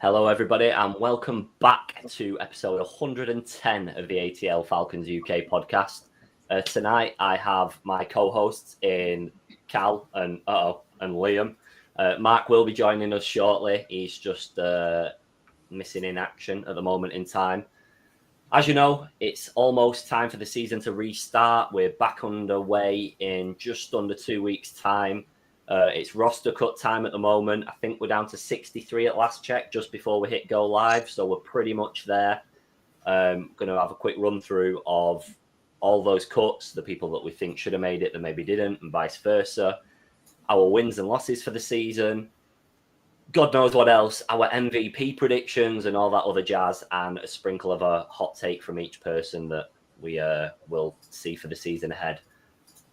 Hello, everybody, and welcome back to episode 110 of the ATL Falcons UK podcast. Tonight, I have my co-hosts in Cal and Liam. Mark will be joining us shortly. He's just missing in action at the moment in time. As you know, it's almost time for the season to restart. We're back underway in just under 2 weeks' time. It's roster cut time at the moment. I think we're down to 63 at last check, just before we hit go live. So we're pretty much there. Going to have a quick run through of all those cuts, the people that we think should have made it that maybe didn't, and vice versa. Our wins and losses for the season. God knows what else. Our MVP predictions and all that other jazz, and a sprinkle of a hot take from each person that we will see for the season ahead.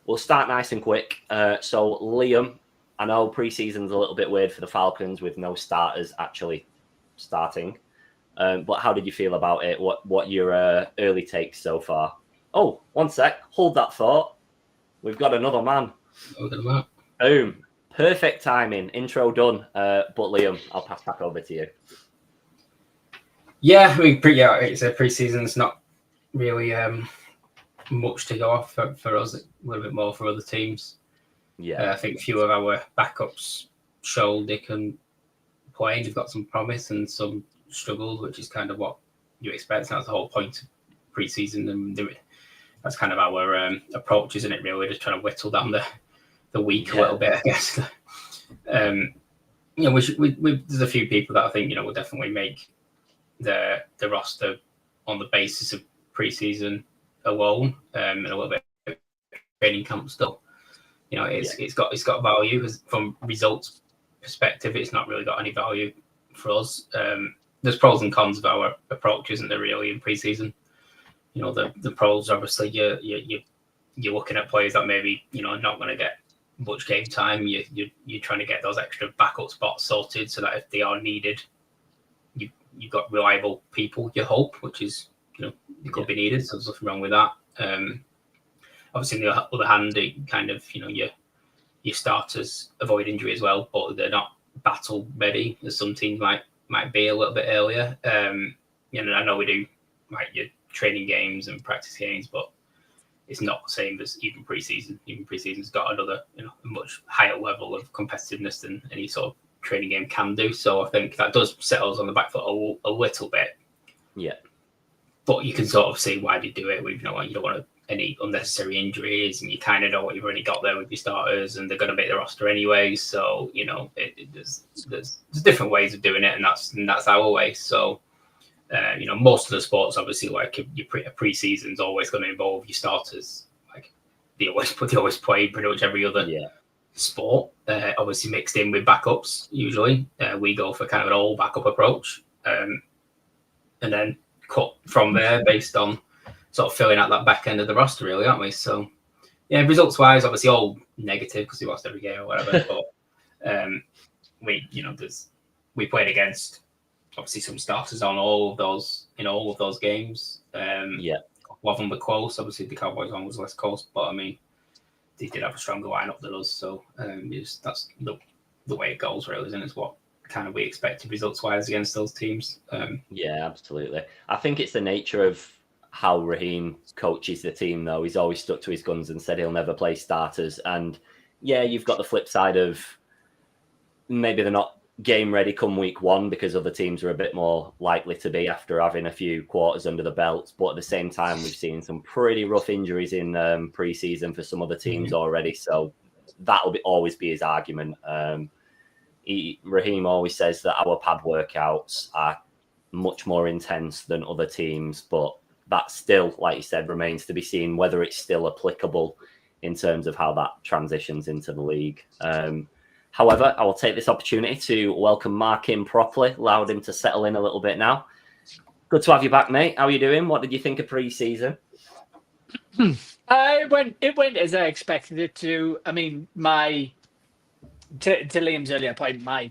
We'll start nice and quick. So Liam, I know preseason's a little bit weird for the Falcons with no starters actually starting. But how did you feel about it? What your early takes so far? Oh, one sec. Hold that thought. We've got another man. Boom. Perfect timing. Intro done. But Liam, I'll pass back over to you. Yeah, it's a preseason's not really much to go off for us. A little bit more for other teams. Yeah, I think a few of our backups showed they can play. They've got some promise and some struggles, which is kind of what you expect. That's the whole point of preseason, and that's kind of our approach, isn't it? Really, just trying to whittle down the week a little bit, I guess. There's a few people that I think will definitely make the roster on the basis of preseason alone, and a little bit of training camp still. It's got value from results perspective. It's not really got any value for us. There's pros and cons of our approach, isn't there? Really, in preseason, the pros obviously you're looking at players that maybe not going to get much game time. You're trying to get those extra backup spots sorted so that if they are needed, you've got reliable people. You hope, which is it could be needed. So there's nothing wrong with that. Obviously, on the other hand, it kind of your starters avoid injury as well, but they're not battle ready as some teams might be a little bit earlier. I know we do your training games and practice games, but it's not the same as even preseason. Even preseason's got another a much higher level of competitiveness than any sort of training game can do. So I think that does set us on the back foot a little bit. Yeah. But you can sort of see why they do it. You don't want any unnecessary injuries, and you kind of know what you've already got there with your starters, and they're going to make the roster anyway. So there's different ways of doing it, and that's our way. So most of the sports, obviously, like your preseason's always going to involve your starters. Like they always play pretty much every other sport. Obviously mixed in with backups. Usually, we go for kind of an all backup approach, and then cut from there based on sort of filling out that back end of the roster, really, aren't we? So, yeah, results wise, obviously all negative because we lost every game or whatever. But we played against obviously some starters on all of those games. A lot of them were close. Obviously, the Cowboys one was less close, but I mean, they did have a stronger lineup than us. So, that's the way it goes, really, isn't it? It's what kind of we expected results wise against those teams. Yeah, absolutely. I think it's the nature of how Raheem coaches the team, though. He's always stuck to his guns and said he'll never play starters. And yeah, you've got the flip side of maybe they're not game ready come week one because other teams are a bit more likely to be after having a few quarters under the belt. But at the same time, we've seen some pretty rough injuries in preseason for some other teams already. So that'll always be his argument. Raheem always says that our pad workouts are much more intense than other teams, but that still, like you said, remains to be seen whether it's still applicable in terms of how that transitions into the league. However, I will take this opportunity to welcome Mark in properly, allowed him to settle in a little bit now. Good to have you back, mate. How are you doing? What did you think of pre-season? It went as I expected it to. I mean, to Liam's earlier point, my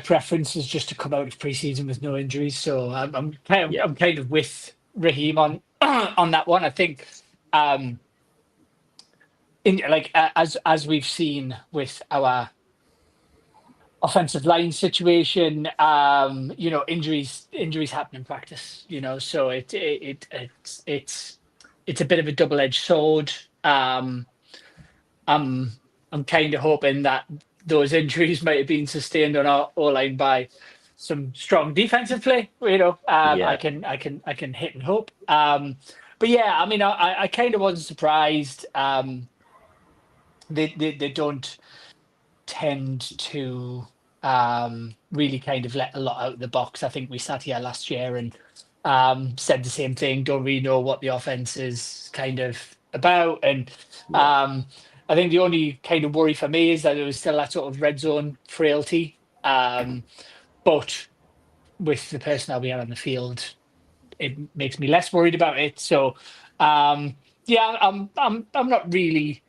preference is just to come out of preseason with no injuries. So I'm kind of with Raheem on that one. I think as we've seen with our offensive line situation. Injuries happen in practice. So it's a bit of a double-edged sword. I'm kind of hoping that those injuries might have been sustained on our O-line by some strong defensive play. I can hit and hope. But yeah, I mean, I kind of wasn't surprised. They don't tend to really kind of let a lot out of the box. I think we sat here last year and said the same thing. Don't really know what the offense is kind of about. And I think the only kind of worry for me is that it was still that sort of red zone frailty. But with the personnel we had on the field, it makes me less worried about it. So I'm not really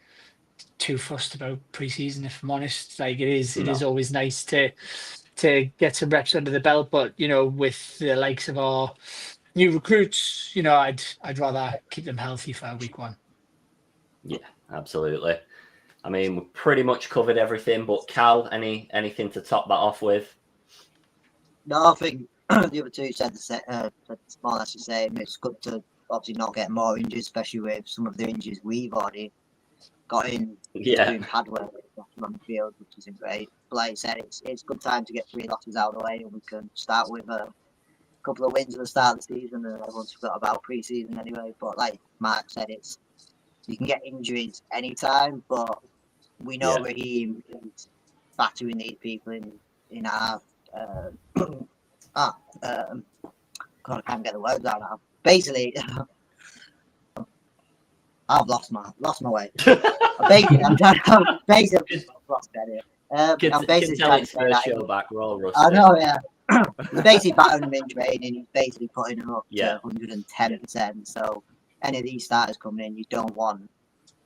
too fussed about preseason, if I'm honest. Like it is always nice to get some reps under the belt, but with the likes of our new recruits, I'd rather keep them healthy for week one. Yeah, absolutely. I mean, we've pretty much covered everything, but Cal, anything to top that off with? No, I think the other two said more or less the same. It's good to obviously not get more injured, especially with some of the injuries we've already got in doing pad work on the field, which isn't great. But like I said, it's good time to get 3 losses out of the way, and we can start with a couple of wins at the start of the season, and everyone's forgot about pre-season anyway. But like Mark said, you can get injuries anytime, but we know Raheem is battering these people in our God, I can't get the words out now. Basically, I've lost my way. I'm trying to lost it. I'm basically trying to say that. Show back, we're all rusty. I know, yeah. He's basically battering them in training. He's basically putting them up to 110%. So any of these starters coming in, you don't want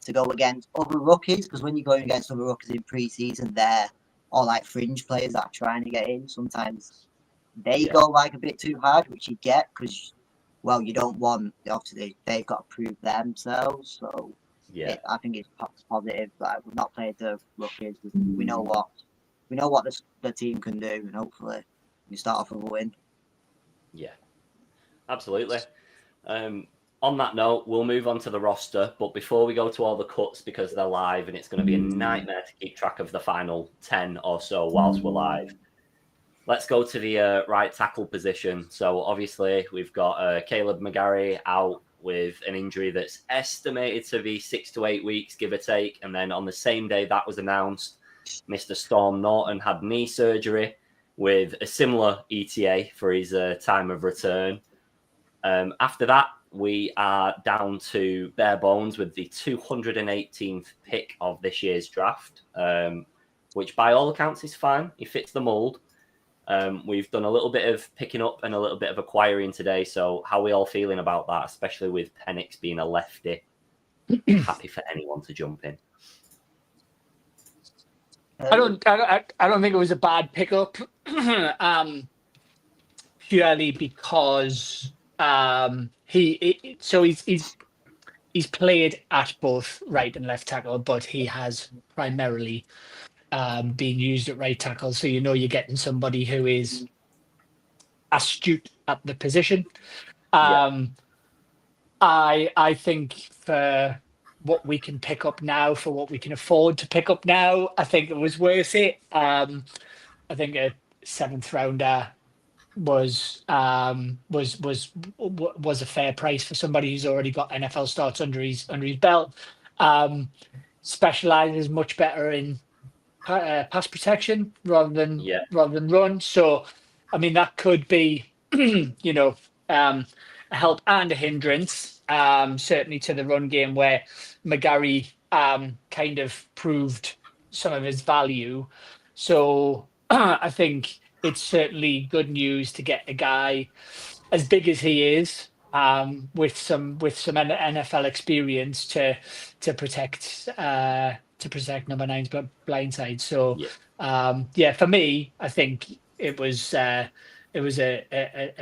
to go against other rookies, because when you're going against other rookies in pre-season, they're all like fringe players that are trying to get in. Sometimes they go like a bit too hard, which you get because, well, you don't want, obviously they've got to prove themselves. So I think it's positive that we've not played the rookies. We know what the team can do, and hopefully we start off with a win. Yeah, absolutely. On that note, we'll move on to the roster. But before we go to all the cuts, because they're live and it's going to be a nightmare to keep track of the final 10 or so whilst we're live, let's go to the right tackle position. So obviously we've got Caleb McGarry out with an injury that's estimated to be 6 to 8 weeks, give or take. And then on the same day that was announced, Mr. Storm Norton had knee surgery with a similar ETA for his time of return. After that, we are down to bare bones with the 218th pick of this year's draft, which by all accounts is fine. He fits the mold. We've done a little bit of picking up and a little bit of acquiring today. So how are we all feeling about that, especially with Penix being a lefty? Happy for anyone to jump in. I don't think it was a bad pickup, purely because he's played at both right and left tackle, but he has primarily being used at right tackle. So you're getting somebody who is astute at the position. I think for what we can pick up now, for what we can afford to pick up now, I think it was worth it. I think a 7th rounder was a fair price for somebody who's already got NFL starts under his belt. Specializes much better in pass protection rather than run. So, I mean, that could be, a help and a hindrance, certainly to the run game, where McGarry kind of proved some of his value. So I think it's certainly good news to get a guy as big as he is, with some NFL experience to protect number 9's blindside. So for me, I think it was a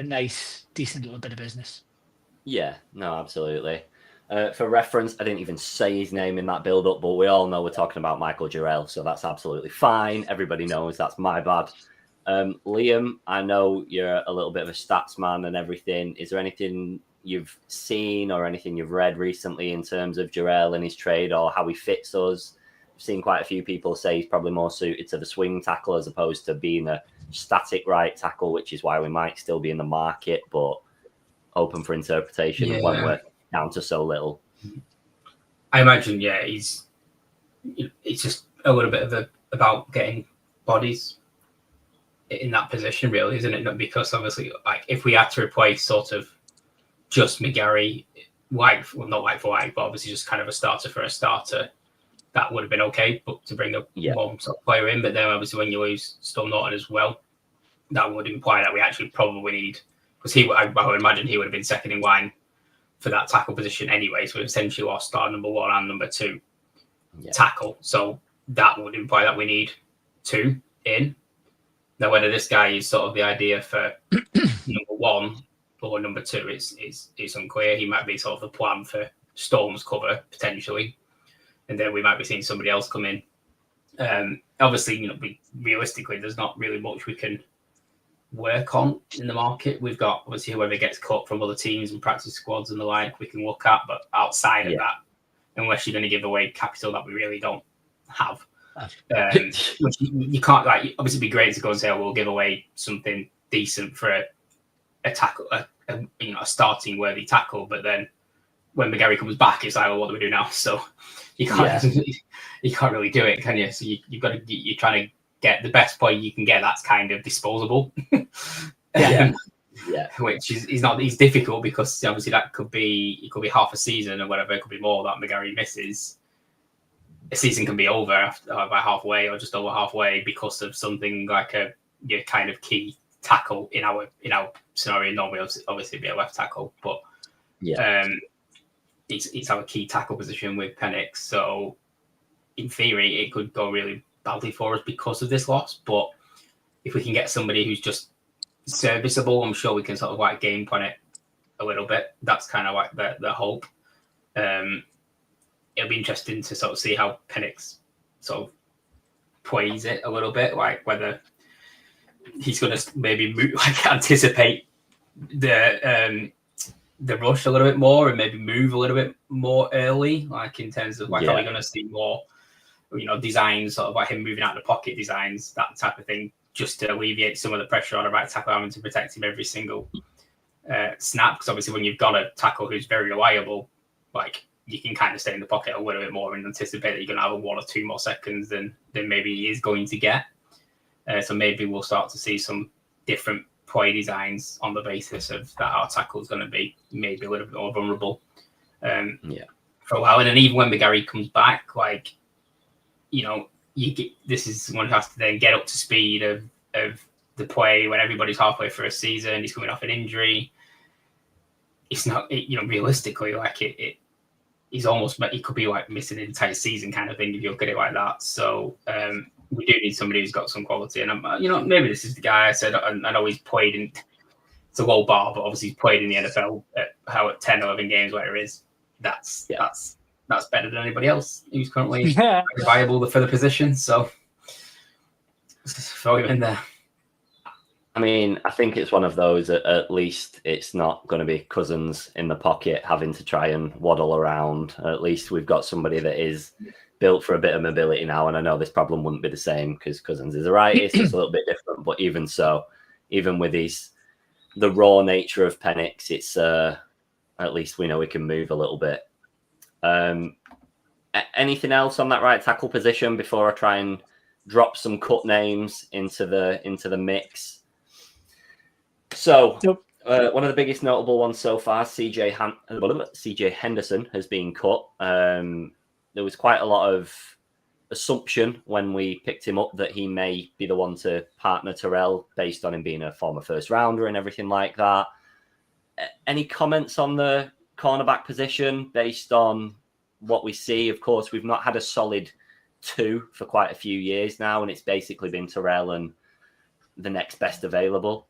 nice, decent little bit of business. Yeah, no, absolutely. For reference, I didn't even say his name in that build-up, but we all know we're talking about Michael Jarrell, so that's absolutely fine. Everybody knows that's my bad. Liam, I know you're a little bit of a stats man and everything. Is there anything you've seen or anything you've read recently in terms of Jarrell and his trade or how he fits us? I've seen quite a few people say he's probably more suited to the swing tackle as opposed to being a static right tackle, which is why we might still be in the market, but open for interpretation when we're down to so little. I imagine, it's just a little bit about getting bodies in that position, really, isn't it? Not because obviously, like, if we had to replace sort of just McGarry, not like for like, but obviously just kind of a starter for a starter, that would have been okay. But to bring a one sort of player in, but then obviously when you lose Storm Norton as well, that would imply that we actually probably need, because I would imagine he would have been second in line for that tackle position anyway. So we essentially lost our number 1 and number 2 tackle. So that would imply that we need 2 in. Now, whether this guy is sort of the idea for number 1 or number 2 is unclear. He might be sort of the plan for Storm's cover potentially, and then we might be seeing somebody else come in. Obviously, realistically, there's not really much we can work on in the market. We've got obviously whoever gets cut from other teams and practice squads and the like we can look at, but outside of that, unless you're going to give away capital that we really don't have, which you can't, like, obviously it'd be great to go and say, we'll give away something decent for a tackle, a starting worthy tackle, but then when McGarry comes back, it's like, well, what do we do now? So you can't you can't really do it, can you? So you've got to, you're trying to get the best player you can get that's kind of disposable. Which is not, it's difficult because obviously it could be half a season or whatever, it could be more that McGarry misses. A season can be over by halfway or just over halfway because of something like your kind of key tackle in our scenario. Normally obviously be a left tackle, but it's our key tackle position with Penix. So in theory it could go really badly for us because of this loss, but if we can get somebody who's just serviceable, I'm sure we can sort of like game plan it a little bit. That's kind of like the hope. It'll be interesting to sort of see how Penix sort of plays it a little bit, like whether he's going to maybe anticipate the rush a little bit more and maybe move a little bit more early, like in terms of like, are we going to see more designs, sort of like him moving out of the pocket designs, that type of thing, just to alleviate some of the pressure on a right tackle having to protect him every single snap. Because obviously when you've got a tackle who's very reliable, like you can kind of stay in the pocket a little bit more and anticipate that you're going to have 1 or 2 more seconds than maybe he is going to get. So maybe we'll start to see some different play designs on the basis of that our tackle is going to be maybe a little bit more vulnerable for a while. And then even when McGarry comes back, like, this is someone who has to then get up to speed of the play when everybody's halfway through a season. He's coming off an injury. It's not, realistically, like he's almost, he could be like missing an entire season kind of thing if you look at it like that. So we do need somebody who's got some quality. And maybe this is the guy. I said, I know he's played in, it's a low bar, but obviously he's played in the NFL at 10, 11 games, whatever it is. That's better than anybody else who's currently viable for the position. So throw him in there. I mean, I think it's one of those, at least it's not going to be Cousins in the pocket having to try and waddle around. At least we've got somebody that is built for a bit of mobility now. And I know this problem wouldn't be the same because Cousins is a righty, so it's a little bit different. But even so, even with the raw nature of Penix, it's at least we know we can move a little bit. Anything else on that right tackle position before I try and drop some cut names into the mix? So one of the biggest notable ones so far, CJ Henderson has been cut. There was quite a lot of assumption when we picked him up that he may be the one to partner Terrell based on him being a former first rounder and everything like that. Any comments on the cornerback position based on what we see? Of course, we've not had a solid 2 for quite a few years now, and it's basically been Terrell and the next best available.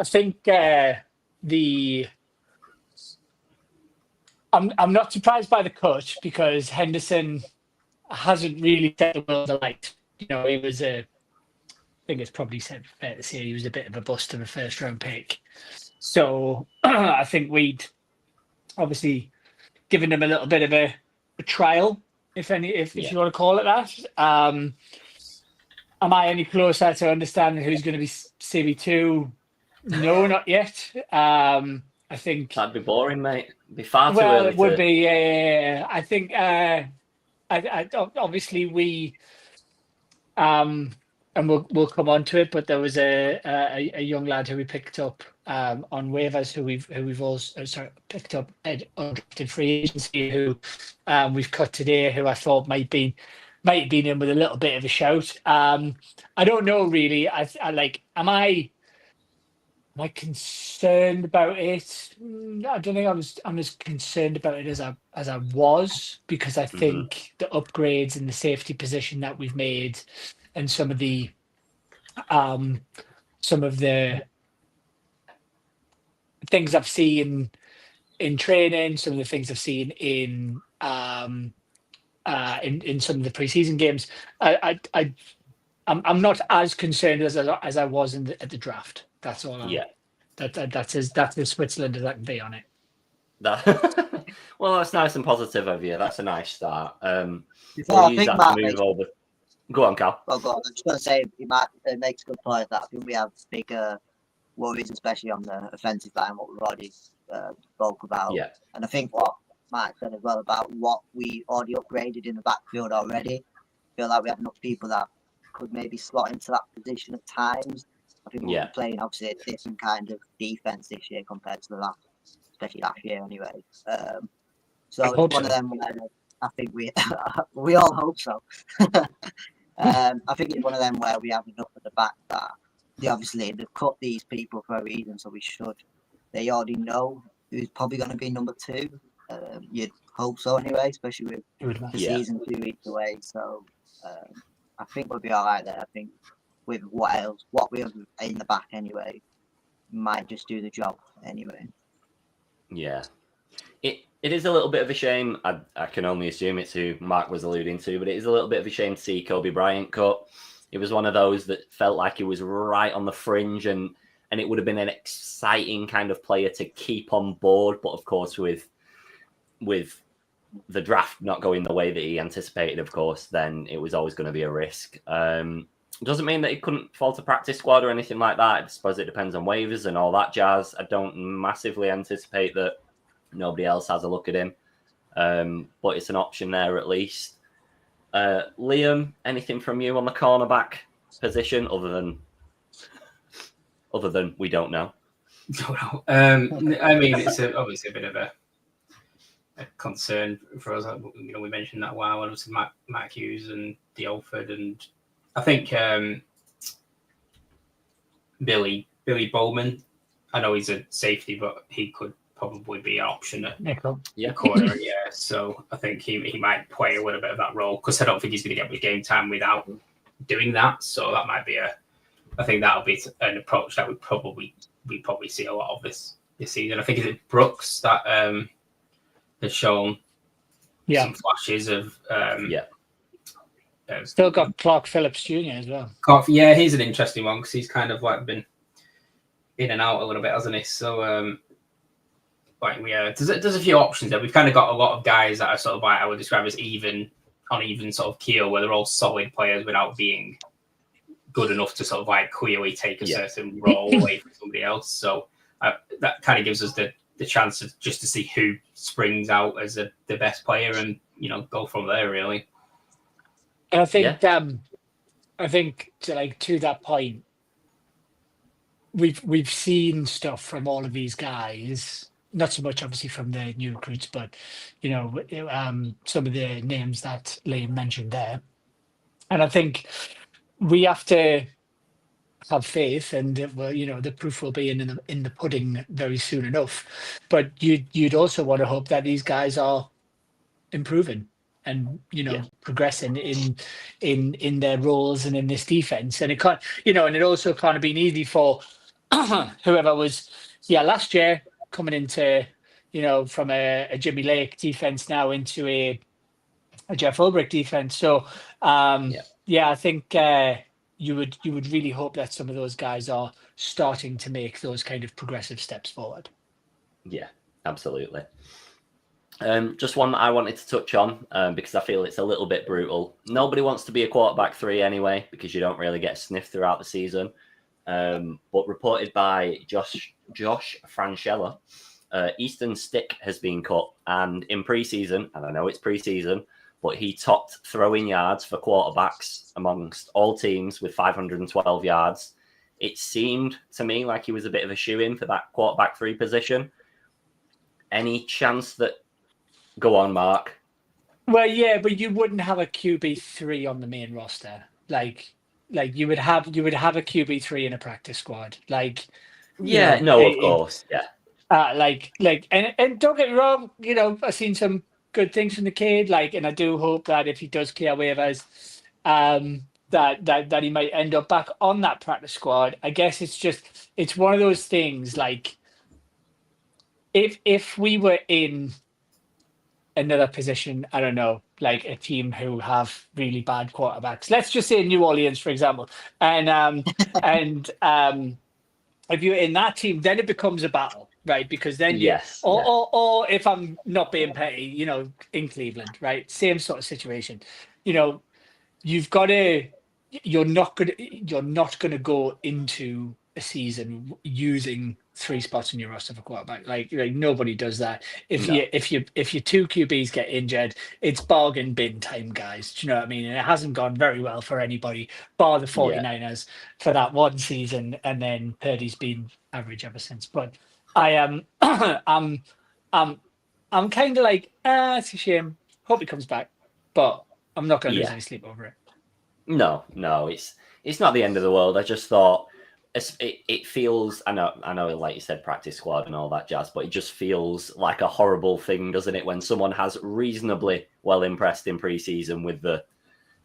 I think I'm not surprised by the cut because Henderson hasn't really set the world alight. You know, he was I think it's probably fair to say he was a bit of a bust of a first round pick. So I think we'd obviously given him a little bit of a trial, if you want to call it that. Am I any closer to understanding who's going to be CB2? No, not yet. I think that'd be boring, mate. It'd be far too well, early. It would be. I think. I obviously we. And we'll come on to it, but there was a young lad who we picked up on waivers who we've also picked up at undrafted free agency who we've cut today, who I thought might have been in with a little bit of a shout. I don't know really. I like. Am I concerned about it? I don't think I'm as concerned about it as I was, because I think the upgrades in the safety position that we've made and some of the things I've seen in training, some of the things I've seen in some of the preseason games, I'm not as concerned as I was at the draft. That's all. That's as Switzerland as I can be on it. Well, that's nice and positive of you. That's a nice start. I think Mark move over. Go on, Cal. Oh, go on. I'm just going to say it makes a good point that I think we have bigger worries, especially on the offensive line, what we've already spoke about. Yeah. And I think what Mark said as well about what we already upgraded in the backfield already. I feel like we have enough people that could maybe slot into that position at times. I think we're playing obviously a different kind of defense this year compared to the especially last year anyway. So it's one of them where I think we all hope so. I think it's one of them where we have enough at the back that they've cut these people for a reason, so they already know who's probably going to be number 2. You'd hope so anyway, especially with the season 2 weeks away. So I think we'll be all right there. I think with what we have in the back anyway, might just do the job anyway. Yeah. It is a little bit of a shame. I can only assume it's who Mark was alluding to, but it is a little bit of a shame to see Kobe Bryant cut. It was one of those that felt like he was right on the fringe, and it would have been an exciting kind of player to keep on board. But of course, with the draft not going the way that he anticipated, of course, then it was always going to be a risk. Doesn't mean that he couldn't fall to practice squad or anything like that. I suppose it depends on waivers and all that jazz. I don't massively anticipate that nobody else has a look at him. But it's an option there at least. Liam, anything from you on the cornerback position other than we don't know? No. I mean, it's obviously a bit of a concern for us. You know, we mentioned that a while. Obviously, Matt Hughes and Alford, and I think Billy Bowman. I know he's a safety, but he could probably be an option at corner. Yeah, so I think he might play a little bit of that role, because I don't think he's going to get much game time without doing that. So that might be I think that'll be an approach that we probably see a lot of this season. I think it's Brooks that has shown some flashes of still got Clark Phillips Jr. as well. Yeah, he's an interesting one because he's kind of like been in and out a little bit, hasn't he? So there's a few options there. We've kind of got a lot of guys that are sort of I would describe as uneven sort of keel, where they're all solid players without being good enough to sort of clearly take a certain role away from somebody else. So that kind of gives us the chance to see who springs out as the best player and go from there really. And I think to that point, we've seen stuff from all of these guys. Not so much obviously from the new recruits, but some of the names that Liam mentioned there. And I think we have to have faith, and the proof will be in the pudding very soon enough. But you'd also want to hope that these guys are improving and progressing in their roles and in this defense. And it can't, and it also can't have been easy for whoever was, last year coming into, from a Jimmy Lake defense now into a Jeff Ulbrich defense. So, I think you would really hope that some of those guys are starting to make those kind of progressive steps forward. Yeah, absolutely. Just one that I wanted to touch on because I feel it's a little bit brutal. Nobody wants to be a quarterback 3 anyway because you don't really get sniffed throughout the season. But reported by Josh Franchella, Easton Stick has been cut, and in preseason, and I know it's preseason, but he topped throwing yards for quarterbacks amongst all teams with 512 yards. It seemed to me like he was a bit of a shoe-in for that quarterback 3 position. Any chance that... Go on, Mark. Well, yeah, but you wouldn't have a QB3 on the main roster. Like you would have a QB3 in a practice squad. Of course, yeah. And don't get me wrong, I've seen some good things from the kid, and I do hope that if he does clear waivers, that he might end up back on that practice squad. I guess it's one of those things, if we were in another position, I don't know, like a team who have really bad quarterbacks. Let's just say New Orleans, for example. And if you're in that team, then it becomes a battle, right? Because then or if I'm not being petty, in Cleveland, right? Same sort of situation. You've got to. You're not gonna go into a season using 3 spots in your roster for quarterback. Like nobody does that. If your 2 QBs get injured, it's bargain bin time, guys. Do you know what I mean? And it hasn't gone very well for anybody, bar the 49ers for that one season, and then Purdy's been average ever since. But I am, I'm kind of like, it's a shame. Hope he comes back, but I'm not going to lose any sleep over it. No, it's not the end of the world. I just thought it feels. I know, like you said, practice squad and all that jazz, but it just feels like a horrible thing, doesn't it? When someone has reasonably well impressed in preseason with the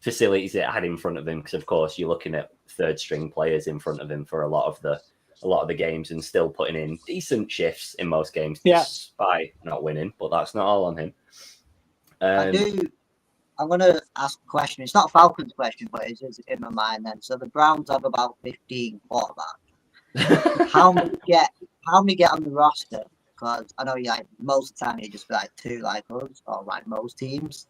facilities it had in front of him, because of course you're looking at 3rd string players in front of him for a lot of the games and still putting in decent shifts in most games, despite not winning. But that's not all on him. I'm going to ask a question. It's not a Falcons question, but it's just in my mind then. So the Browns have about 15 quarterbacks. How many get on the roster? Because I know most of the time you just be 2 like us or like most teams.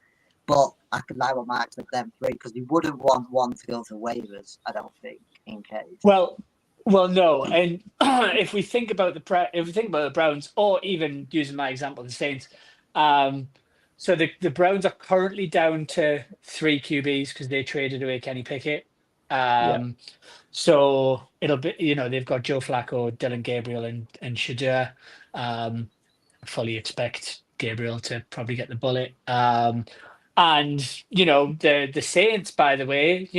But I could like what Mark said, them 3, because you wouldn't want one to go to waivers, I don't think, in case. Well, no. And if we think about the Browns, or even using my example, the Saints, so the Browns are currently down to 3 QBs because they traded away Kenny Pickett. So it'll be, they've got Joe Flacco, Dylan Gabriel, and Shadur. Fully expect Gabriel to probably get the bullet. And the Saints, by the way,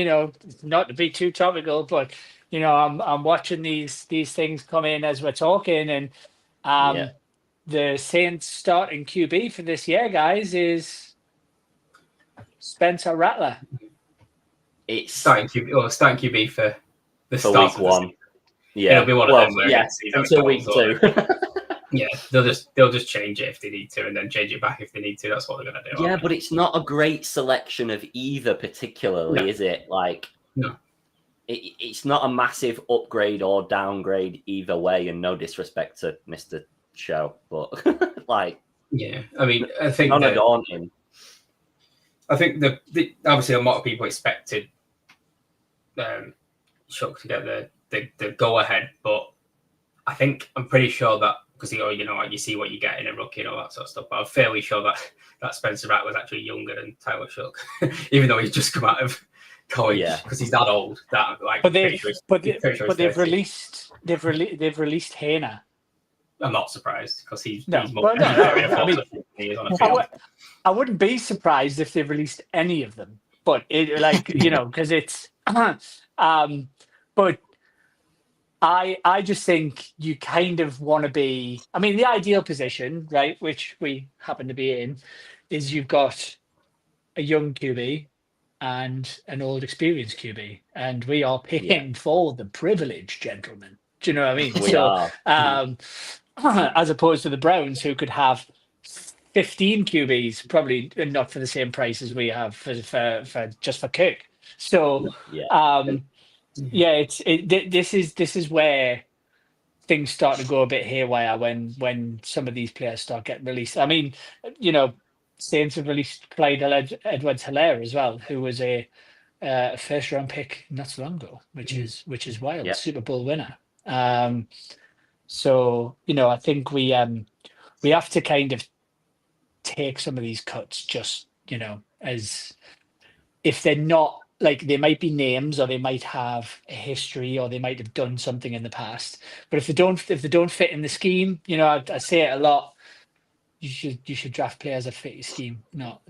not to be too topical, but I'm watching these things come in as we're talking, and the Saints starting QB for this year, guys, is Spencer Rattler. It's starting QB for the start week 1. Yeah, it'll be one of them where until week 2. Yeah, they'll just change it if they need to, and then change it back if they need to. That's what they're going to do. Yeah, but it's not a great selection of either, particularly, is it? No. It's not a massive upgrade or downgrade either way, and no disrespect to Mr. Show, but yeah, I mean, I think daunting. I think the obviously a lot of people expected Shook to get the go ahead, but I'm pretty sure that because you see what you get in a rookie and all that sort of stuff. But I'm fairly sure that Spencer Rattler was actually younger than Tyler Shook, even though he's just come out of college because he's that old. But they've released Hayner. I'm not surprised because he's more. Well, I wouldn't be surprised if they've released any of them, but because it's. But I just think you kind of want to be. I mean, the ideal position, right, which we happen to be in, is you've got a young QB and an old experienced QB, and we are paying for the privilege, gentlemen. Do you know what I mean? We are. As opposed to the Browns, who could have 15 QBs, probably not for the same price as we have for just for Kirk. So, this is where things start to go a bit haywire when some of these players start getting released. I mean, Saints have released Clyde Edwards-Helaire as well, who was a first round pick not so long ago, which is wild. Yep. Super Bowl winner. So I think we have to kind of take some of these cuts, just as if they're not, like, they might be names, or they might have a history, or they might have done something in the past. But if they don't fit in the scheme, I say it a lot. You should draft players that fit your scheme, not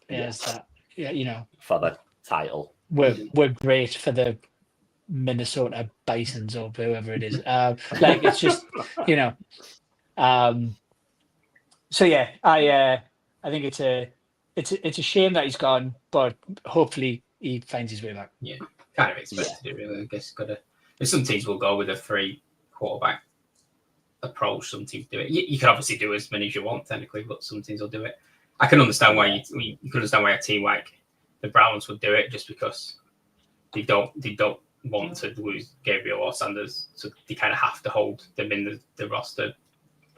players that for the title. We're great for the Minnesota Bisons or whoever it is. It's just So yeah, I think it's a shame that he's gone, but hopefully he finds his way back. Yeah, kind of expected it, really. I guess some teams will go with a 3 quarterback approach. Some teams do it. You can obviously do as many as you want technically, but some teams will do it. I can understand why you can understand why a team like the Browns would do it, just because they don't want to lose Gabriel or Sanders, so they kind of have to hold them in the roster.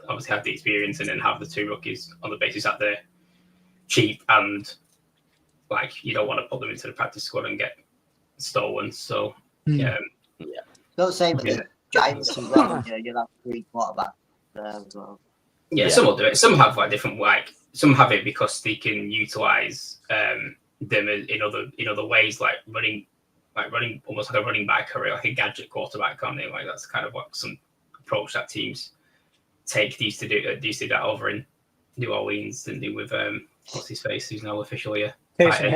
Obviously, have the experience and then have the 2 rookies on the basis that they're cheap and you don't want to put them into the practice squad and get stolen. So Don't say with the Giants as well. You'll have 3 quarterbacks there as well. Yeah, some will do it. Some have different some have it because they can utilize them in other ways, like running almost like a running back or like a gadget quarterback, can't they? Like that's kind of what some approach that teams take. They used to do that over in New Orleans, didn't they, with what's his face, who's now officially a Taysom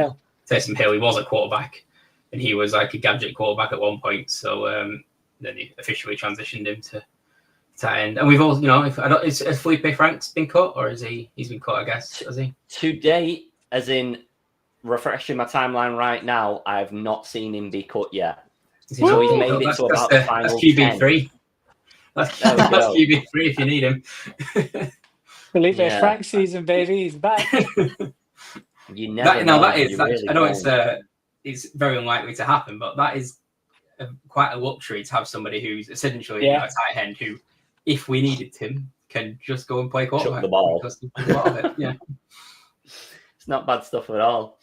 Hill. He was a quarterback, and he was like a gadget quarterback at one point. So then he officially transitioned him to tight end. And we've all, has Felipe Franks been cut, or he's been cut? I guess, has he? To date, as in refreshing my timeline right now, I've not seen him be cut yet. So he's made it to about the final that's QB3. That's QB3 if you need him. Felipe Frank season, baby, he's back. You never know. That is. Really I know it's very unlikely to happen, but that is quite a luxury to have somebody who's essentially a tight end who, if we needed him, can just go and play quarterback. Chuck the ball. Yeah. It's not bad stuff at all.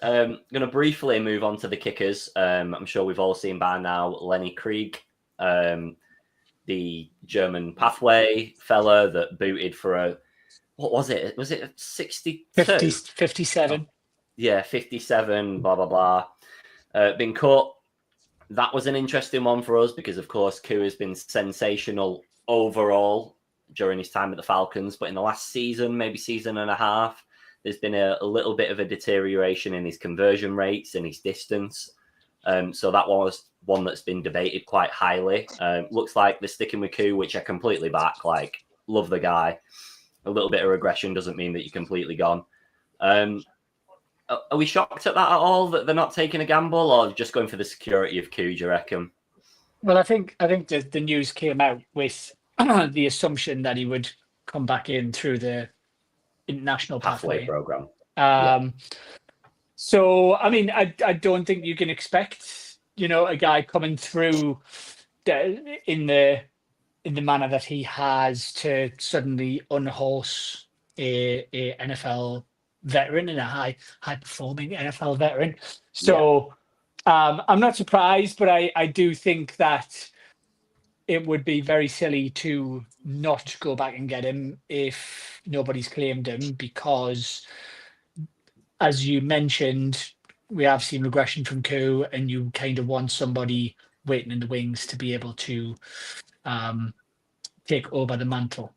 Going to briefly move on to the kickers. I'm sure we've all seen by now Lenny Krieg, the German pathway fella that booted for what was it? Was it 62? 57. Yeah, 57, blah, blah, blah. Been cut. That was an interesting one for us because, of course, Koo has been sensational overall during his time at the Falcons. But in the last season, maybe season and a half, there's been a little bit of a deterioration in his conversion rates and his distance. So that was one that's been debated quite highly. Looks like they're sticking with Koo, which I completely back. Love the guy. A little bit of regression doesn't mean that you're completely gone. Are we shocked at that at all, that they're not taking a gamble, or just going for the security of Koo, do you reckon? Well, I think the news came out with the assumption that he would come back in through the international pathway program. So, I mean, I don't think you can expect, a guy coming through in the manner that he has to suddenly unhorse a NFL veteran and a high performing NFL veteran. So I'm not surprised, but I do think that it would be very silly to not go back and get him if nobody's claimed him, because as you mentioned, we have seen regression from Koo, and you kind of want somebody waiting in the wings to be able to take over the mantle.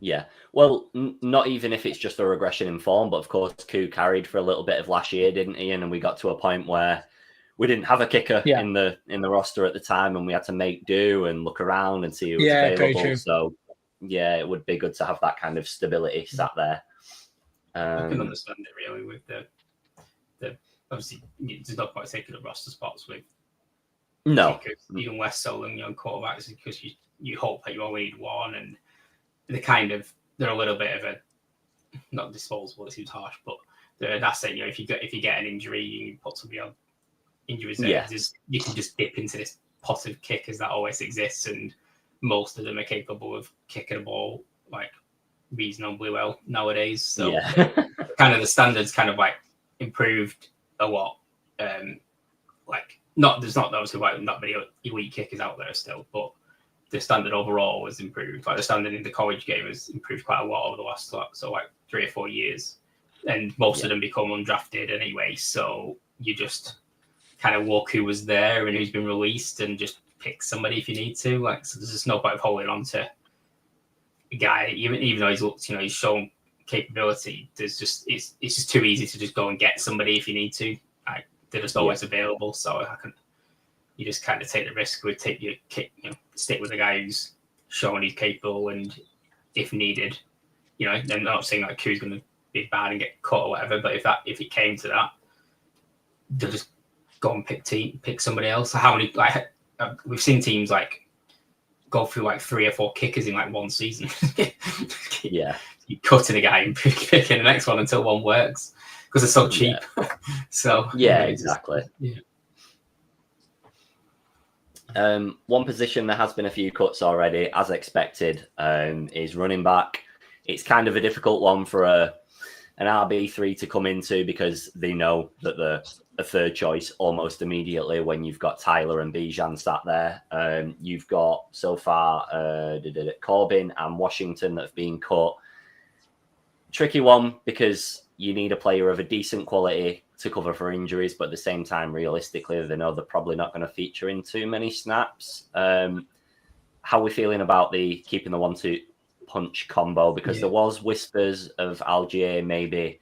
Yeah, well, not even if it's just a regression in form, but of course, Koo carried for a little bit of last year, didn't he? And then we got to a point where we didn't have a kicker in the roster at the time, and we had to make do and look around and see who was available. So, yeah, it would be good to have that kind of stability sat there. I can understand it really with the obviously there's no point taking up roster spots with No. kickers, even less so than young quarterbacks, because you hope that you only need one, and they're a little bit of a, not disposable, it seems harsh, but they're an asset. If you get an injury, you put somebody on injury reserve, you can just dip into this pot of kickers that always exists, and most of them are capable of kicking a ball like reasonably well nowadays. So kind of the standards kind of like improved a lot. There's not obviously like not many elite kickers out there still, but the standard overall has improved. Like the standard in the college game has improved quite a lot over the last 3 or 4 years, and most of them become undrafted anyway. So you just kind of look who was there and who's been released, and just pick somebody if you need to. So there's just no point of holding on to a guy, even though he's shown capability. It's just too easy to just go and get somebody if you need to. They're just always available, so you just kind of take the risk with stick with the guy who's shown he's capable, and if needed, I'm not saying like who's going to be bad and get caught or whatever, but if it came to that, they'll just go and pick somebody else. How many we've seen teams like go through like 3 or 4 kickers in like one season. Yeah, you cutting a guy and picking the next one until one works because they're so cheap. So exactly. One position there has been a few cuts already, as expected, is running back. It's kind of a difficult one for an RB3 to come into, because they know that they're a third choice almost immediately when you've got Tyler and Bijan sat there. You've got so far Corbin and Washington that have been cut. Tricky one, because you need a player of a decent quality to cover for injuries, but at the same time, realistically, they know they're probably not going to feature in too many snaps. How are we feeling about keeping the 1-2 punch combo? Because there was whispers of Algier maybe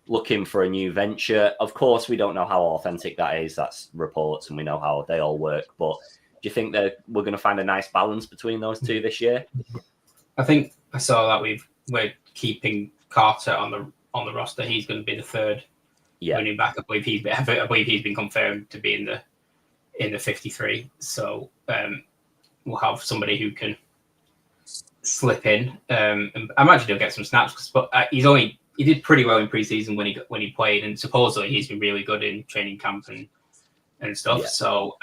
looking for a new venture. Of course, we don't know how authentic that is. That's reports, and we know how they all work. But do you think that we're going to find a nice balance between those two this year? I think I saw that we're keeping Carter on the roster. He's going to be the third running back. I believe he's been confirmed to be in the 53. So we'll have somebody who can slip in. And I imagine he'll get some snaps, but he did pretty well in preseason when he played, and supposedly he's been really good in training camp and stuff. Yeah. So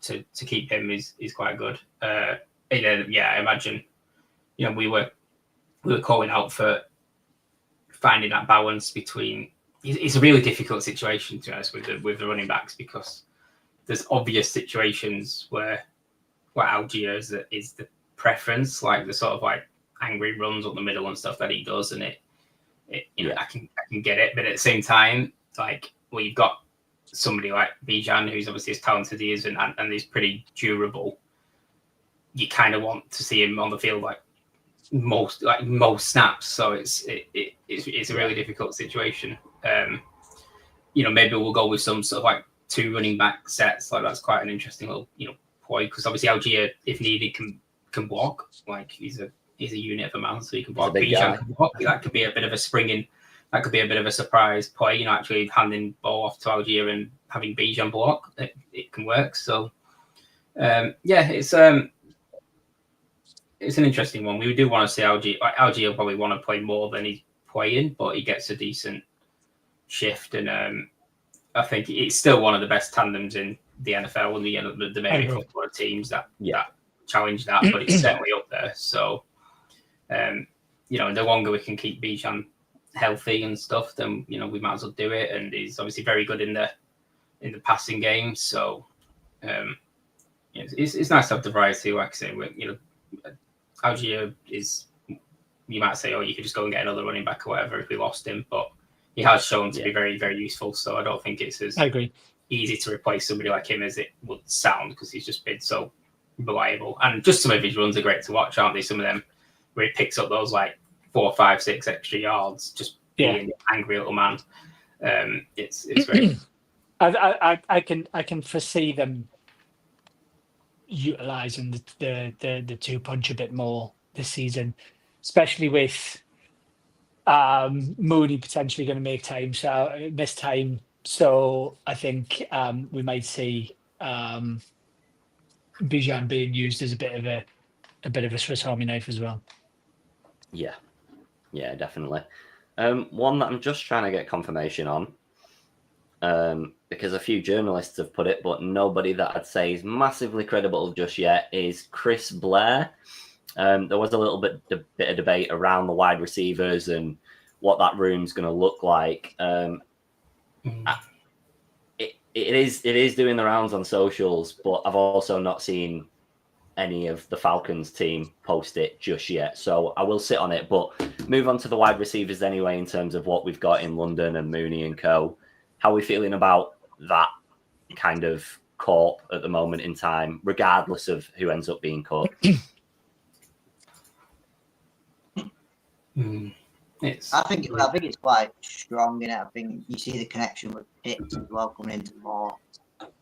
to keep him is quite good. I imagine we were calling out for finding that balance between. It's a really difficult situation, to be honest, with the running backs, because there's obvious situations where Algier is the preference, like the sort of like angry runs up the middle and stuff that he does, and I can get it, but at the same time, you've got somebody like Bijan, who's obviously as talented as he is and is pretty durable. You kind of want to see him on the field most snaps, so it's a really difficult situation. Maybe we'll go with some sort of 2 running back sets. That's quite an interesting little play, because obviously Algier, if needed, can block. He's a unit of a man, so he can block. Bijan can block. That could be a bit of a springing. That could be a bit of a surprise play. Actually handing ball off to Algier and having Bijan block. It can work. So it's an interesting one. We do want to see Algier. Algier will probably want to play more than he's playing, but he gets a decent shift, and I think it's still one of the best tandems in the NFL, and the maybe a couple of teams that challenge that, but it's certainly up there. So, the longer we can keep Bijan healthy and stuff, then we might as well do it. And he's obviously very good in the passing game. So, it's nice to have the variety. Like I say, Algier is. You might say, you could just go and get another running back or whatever if we lost him, but he has shown to be very, very useful. So I don't think it's as easy to replace somebody like him as it would sound, because he's just been so reliable. And just some of his runs are great to watch, aren't they? Some of them where he picks up those 4, 5, 6 extra yards, just being an angry little man. It's great. I can foresee them utilizing the 2 punch a bit more this season, especially with Mooney potentially going to miss time. So I think we might see Bijan being used as a bit of a Swiss Army knife as well. Yeah, definitely. One that I'm just trying to get confirmation on, because a few journalists have put it, but nobody that I'd say is massively credible just yet, is Chris Blair. There was a little bit of debate around the wide receivers and what that room's going to look like. It is doing the rounds on socials, but I've also not seen any of the Falcons team post it just yet. So I will sit on it, but move on to the wide receivers anyway, in terms of what we've got in London and Mooney and co. How are we feeling about that kind of corp at the moment in time, regardless of who ends up being caught? I think it's quite strong in it. I think you see the connection with Pitts as well coming into more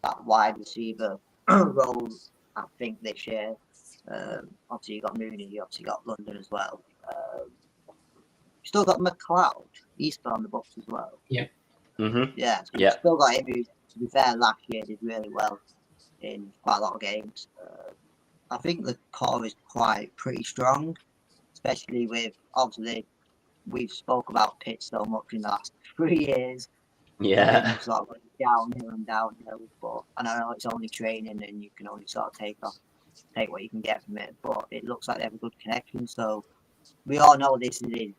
that wide receiver role. I think this year. Obviously you got Mooney, you obviously got London as well. Still got McLeod. He's still on the books as well. Yeah. Mm-hmm. Yeah. So yeah. Still got him. Who, to be fair, last year did really well in quite a lot of games. I think the core is pretty strong, especially with obviously we've spoke about Pitt so much in the last 3 years. Yeah. Sort of downhill and downhill, but I know it's only training and you can only sort of take what you can get from it. But it looks like they have a good connection. So we all know this is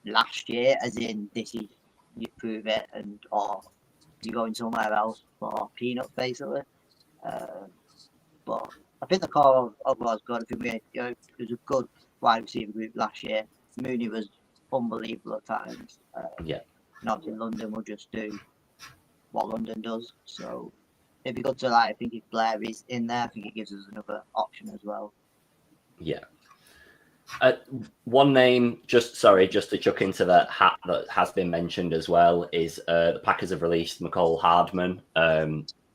last year, as in this is you prove it, and or you're going somewhere else for peanuts basically. But I think the core overall is good. I think it was a good wide receiver group last year. Mooney was unbelievable at times. And obviously London will just do what London does. So it'd be good to I think if Blair is in there, I think it gives us another option as well. Yeah. One name, just to chuck into the hat that has been mentioned as well, is the Packers have released McCole Hardman,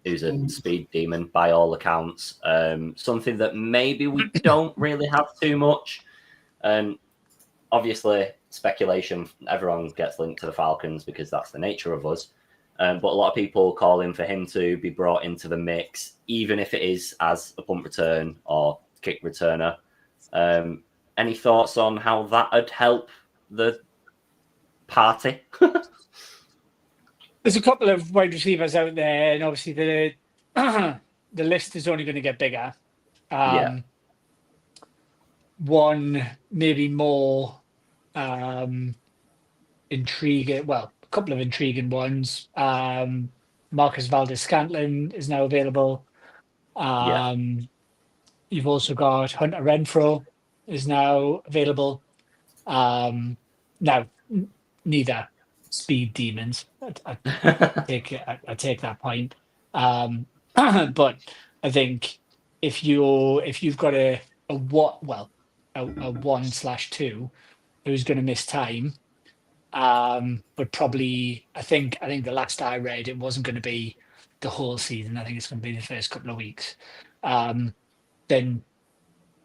who's a speed demon by all accounts. Something that maybe we don't really have too much. Obviously, speculation, everyone gets linked to the Falcons because that's the nature of us. But a lot of people calling for him to be brought into the mix, even if it is as a punt return or kick returner. Any thoughts on how that would help the party? There's a couple of wide receivers out there, and obviously the list is only going to get bigger. One maybe more intriguing. Well, a couple of intriguing ones. Marcus Valdez-Scantling is now available. You've also got Hunter Renfro is now available. Now, neither speed demons. I take that point. But I think if you've got a 1/2 who's going to miss time, but probably I think the last I read it wasn't going to be the whole season. I think it's going to be the first couple of weeks. Then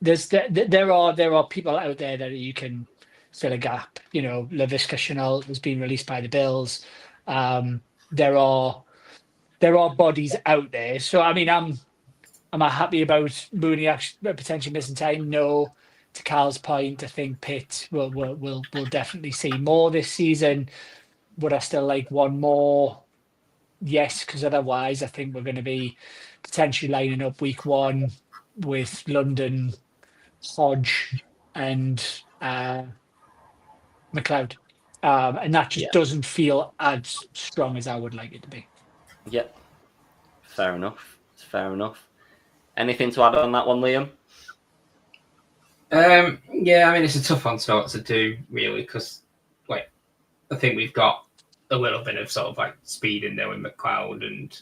there are people out there that you can fill a gap. You know, Laviska Shenault has been released by the Bills. There are bodies out there. So I mean, am I happy about Mooney actually potentially missing time? No. To Carl's point, I think Pitt will definitely see more this season. Would I still like one more? Yes, because otherwise I think we're going to be potentially lining up week 1 with London, Hodge, and McLeod. And that just doesn't feel as strong as I would like it to be. Yep. Fair enough. Anything to add on that one, Liam? Yeah, I mean, it's a tough one to know what to do, really, because I think we've got a little bit of sort of like speed in there with McLeod, and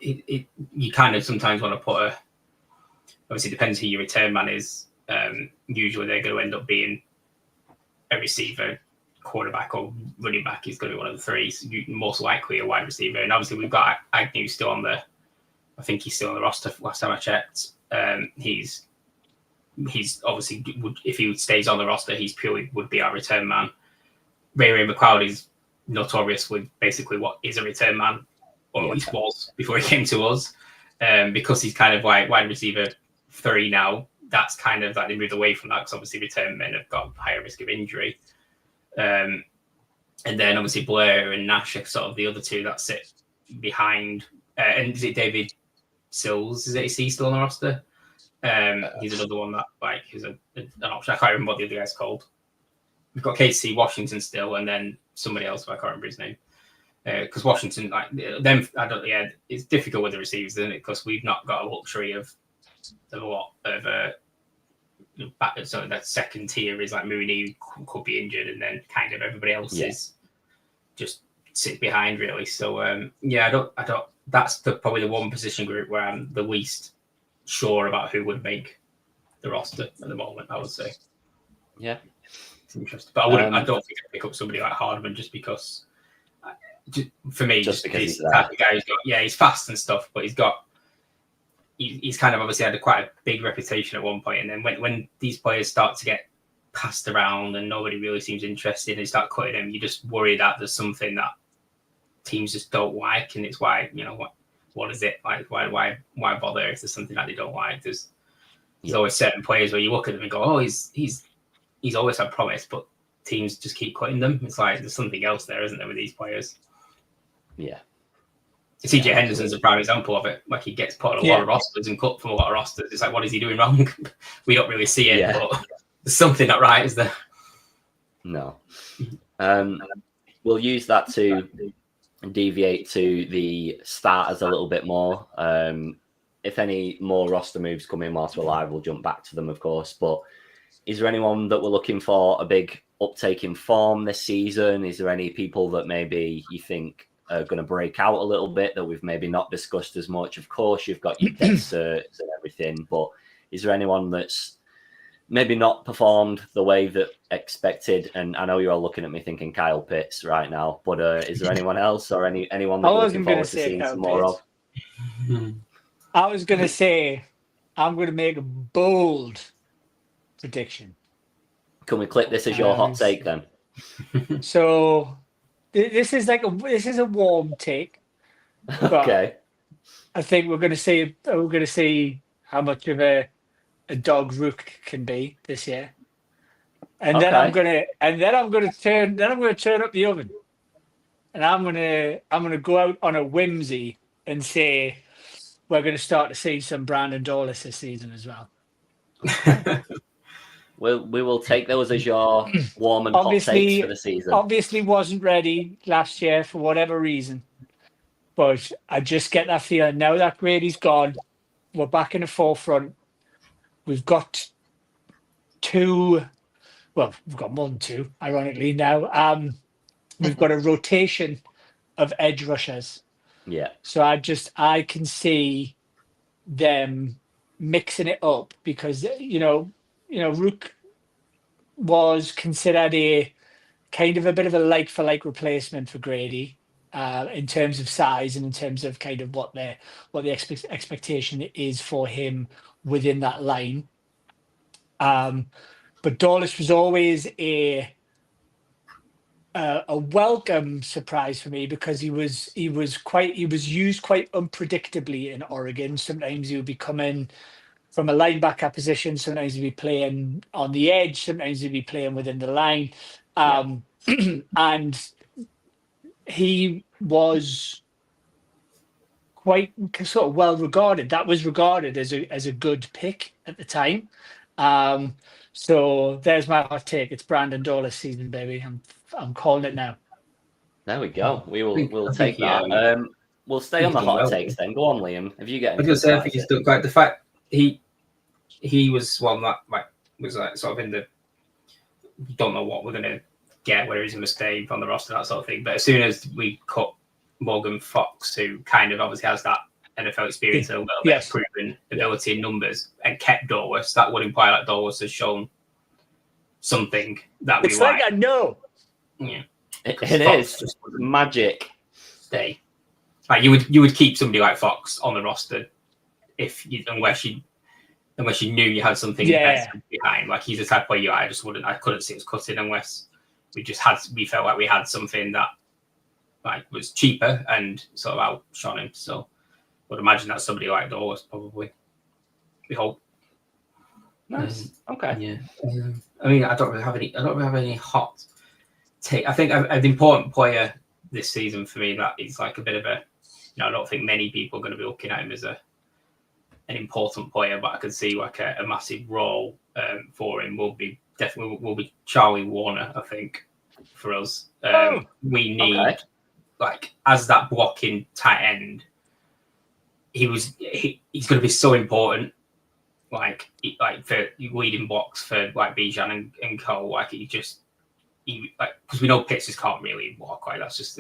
you kind of sometimes want to put obviously it depends who your return man is. Usually they're going to end up being a receiver, quarterback, or running back is going to be one of the three. So most likely a wide receiver, and obviously we've got Agnew still on the. I think he's still on the roster. Last time I checked, he's obviously if he stays on the roster, he's purely would be our return man. Ray McLeod is notorious with basically what is a return man or at least was before he came to us, because he's kind of wide receiver 3 now. That's kind of like they moved away from that because obviously return men have got higher risk of injury. And then obviously Blair and Nash are sort of the other two that sit behind. And is it David Sills? Is he still on the roster? He's another one that is an option. I can't remember what the other guy's called. We've got KC Washington still, and then somebody else, but I can't remember his name. Because Washington, it's difficult with the receivers, isn't it? Because we've not got a luxury of a lot of so that second tier is like Mooney could be injured, and then kind of everybody else is just sit behind really. So I don't. That's probably the one position group where I'm the least sure about who would make the roster at the moment. I would say. Yeah, it's interesting, but I don't think I'd pick up somebody like Hardman just because. For me, just because he's the type of guy who's got, he's fast and stuff, but he's kind of obviously had quite a big reputation at one point, and then when these players start to get passed around and nobody really seems interested and they start cutting him, you just worry that there's something that teams just don't like, and it's why what is it like? Why bother if there's something that they don't like? There's always certain players where you look at them and go, oh, he's always had promise, but teams just keep cutting them. It's like there's something else there, isn't there, with these players? Yeah. CJ Henderson's a prime example of it. Like he gets put on a lot of rosters and cut from a lot of rosters. It's like, what is he doing wrong? We don't really see it, but there's something not right, is there? No. We'll use that to deviate to the starters a little bit more. If any more roster moves come in whilst we're live, we'll jump back to them, of course. But is there anyone that we're looking for a big uptake in form this season? Is there any people that maybe you think are going to break out a little bit that we've maybe not discussed as much? Of course, you've got your deserts and everything, but is there anyone that's maybe not performed the way that expected? And I know you're all looking at me thinking Kyle Pitts right now, but is there anyone else or anyone that you're looking forward to seeing some more of? I was going to say I'm going to make a bold prediction. Can we click this as your hot take then? So this is a warm take. Okay. I think we're going to see how much of a dog Rook can be this year, and then I'm going to turn up the oven, and I'm going to go out on a whimsy and say we're going to start to see some Brandon Dawless this season as well. We will take those as your warm and hot takes for the season. Obviously wasn't ready last year for whatever reason. But I just get that feeling now that Grady's gone, we're back in the forefront. We've got we've got more than two, ironically now. We've got a rotation of edge rushers. Yeah. So I can see them mixing it up because, Rook was considered a kind of a bit of a like-for-like replacement for Grady in terms of size and in terms of kind of what the expectation is for him within that line. But Dawless was always a welcome surprise for me because he was used quite unpredictably in Oregon. Sometimes he would be coming from a linebacker position, sometimes he'd be playing on the edge, sometimes he'd be playing within the line. And he was quite sort of well regarded. That was regarded as a good pick at the time. So there's my hot take. It's Brandon Dawless season, baby. I'm calling it now. There we go. We'll take that. We'll stay on the hot takes then. Go on, Liam. Have you got anything? I think he's done quite. The fact he was one that was sort of in the don't know what we're gonna get, whether he's gonna stay on the roster, that sort of thing. But as soon as we cut Morgan Fox, who kind of obviously has that NFL experience and a little bit of proven ability in numbers, and kept Dawless, that would imply that Dawless has shown something that we like. It's like I know. Yeah, it is just magic. Stay. Like you would keep somebody like Fox on the roster unless you knew you had something better behind. Like he's the type of player I couldn't see us cutting unless we felt like we had something that was cheaper and sort of outshone him. So I would imagine that's somebody like Doris probably. We hope. Nice. Okay. Yeah. I mean, I don't really have any hot take. I think an important player this season for me that is like a bit of a. I don't think many people are going to be looking at him as an important player, but I can see like a massive role for him will be Charlie Warner. I think for us, we need like as that blocking tight end. He's going to be so important. Like for leading blocks for like Bijan and Cole, like because we know Pitts just can't really block. Like that's just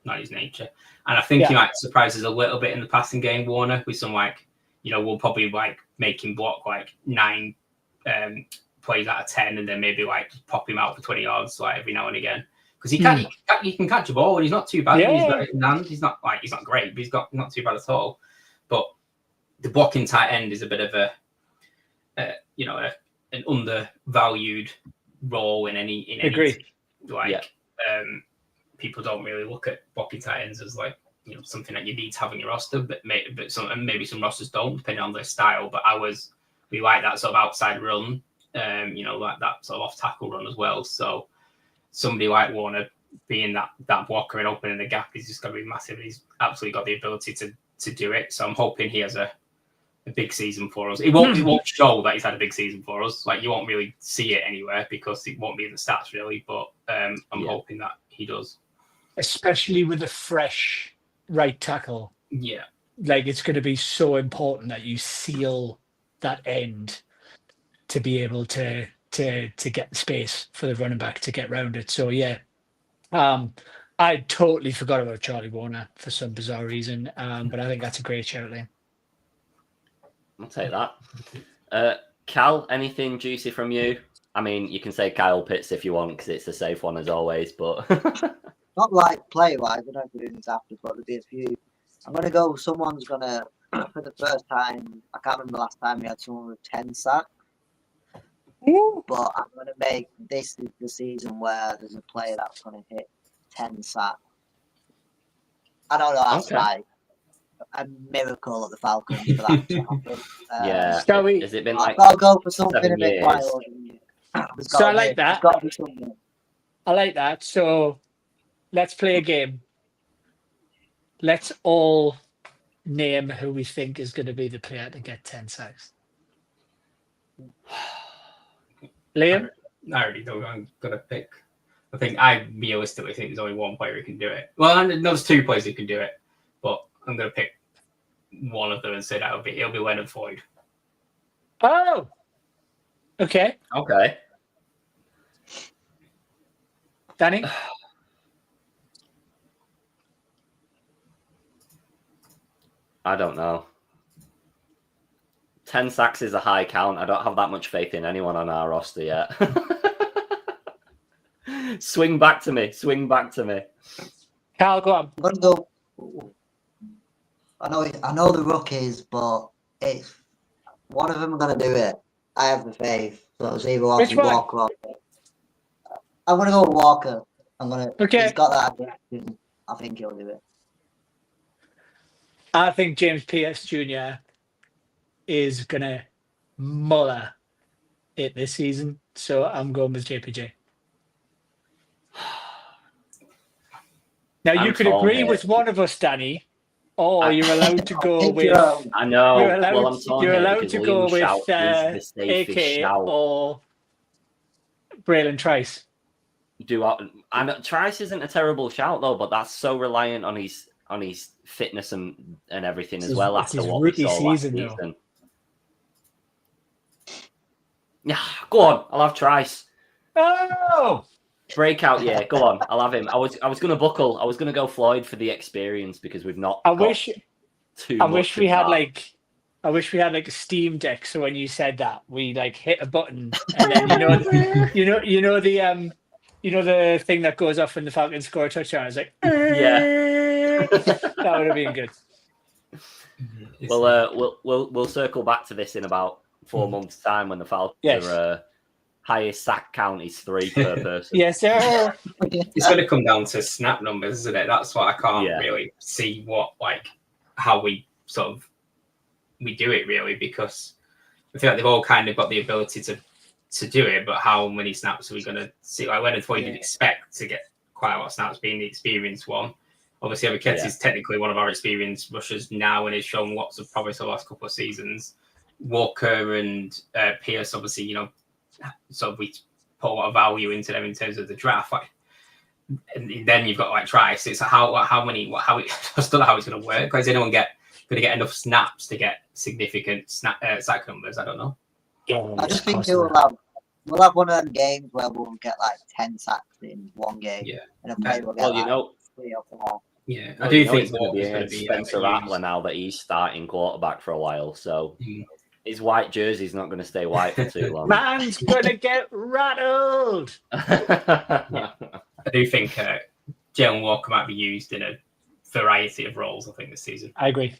not his nature. And I think he might surprise us a little bit in the passing game, Warner, with some we'll probably like make him block like 9 plays out of 10, and then maybe like just pop him out for 20 yards like every now and again because he can catch a ball and he's not too bad. He's not great, but he's got not too bad at all. But the blocking tight end is a bit of an undervalued role in any Agreed. People don't really look at blocking tight ends as like something that you need to have in your roster, but maybe some rosters don't depending on their style. But we like that sort of outside run, like that sort of off tackle run as well. So somebody like Warner being that blocker and opening the gap is just going to be massive. He's absolutely got the ability to do it. So I'm hoping he has a big season for us. It won't show that he's had a big season for us. Like you won't really see it anywhere because it won't be in the stats really. But I'm hoping that he does, especially with a fresh right tackle. Yeah, like it's going to be so important that you seal that end to be able to get the space for the running back to get round it. So I totally forgot about Charlie Warner for some bizarre reason, but I think that's a great shout, Liam. I'll take that. Cal, anything juicy from you? I mean, you can say Kyle Pitts if you want because it's a safe one as always, but not like play-wise. I don't know if we're doing this after, but there'll be a few. I'm going to go. Someone's going to, for the first time, I can't remember the last time we had someone with 10 sacks. But I'm going to make this the season where there's a player that's going to hit 10 sacks. I don't know. That's like a miracle at the Falcons for that to happen. Has it been like I'll go for something a bit wild. So I like that. I like that. So let's play a game. Let's all name who we think is going to be the player to get 10 sacks. Liam? I already know who I'm going to pick. I think I realistically think there's only one player who can do it. Well, there's 2 players who can do it, but I'm going to pick one of them and say it'll be Leonard Floyd. Oh, okay. Danny? I don't know. 10 sacks is a high count. I don't have that much faith in anyone on our roster yet. Swing back to me. Carl, go on. I'm gonna go. I know the rookies, but it's one of them going to do it. I have the faith. So it's either Walker or I'm going to go with Walker. He's got that aggression. I think he'll do it. I think James Pierce Jr. is going to muller it this season. So I'm going with JPJ. Now, you could agree with one of us, Danny, or you're allowed to go with... I know. You're allowed to go with AK or Braylon Trice. Trice isn't a terrible shout, though, but that's so reliant on his fitness and everything as well after what we saw last season. Yeah, go on. I'll have Trice. Oh! Breakout, yeah. Go on. I'll have him. I was going to buckle. I was going to go Floyd for the experience because we've not. I wish we had like a Steam Deck. So when you said that, we like hit a button, and then you know the thing that goes off when the Falcons score a touchdown. It's like that would have been good. Well, we'll circle back to this in about 4 months' time when the Falcons are highest sack count is 3 per person. Yes, sir. It's going to come down to snap numbers, isn't it? That's what I can't Yeah. really see how we sort of we do it really, because I feel like they've all kind of got the ability to do it, but how many snaps are we going to see? Like when we did expect to get quite a lot of snaps, being the experienced one. Obviously, Avicet is technically one of our experienced rushers now, and has shown lots of progress over the last couple of seasons. Walker and Pierce, obviously, you know, sort of we put a lot of value into them in terms of the draft. Like, and then you've got like Trice. It's how many? I just don't know how it's going to work. Is anyone going to get enough snaps to get significant sack numbers? I don't know. Yeah, I just think we'll have one of them games where we'll get like 10 sacks in one game. Yeah. And then we'll get 3 or 4. Yeah, I do think it's going to be Spencer Rattler now that he's starting quarterback for a while. So his white jersey's not going to stay white for too long. Man's going to get rattled. I do think Jalen Walker might be used in a variety of roles, I think, this season. I agree.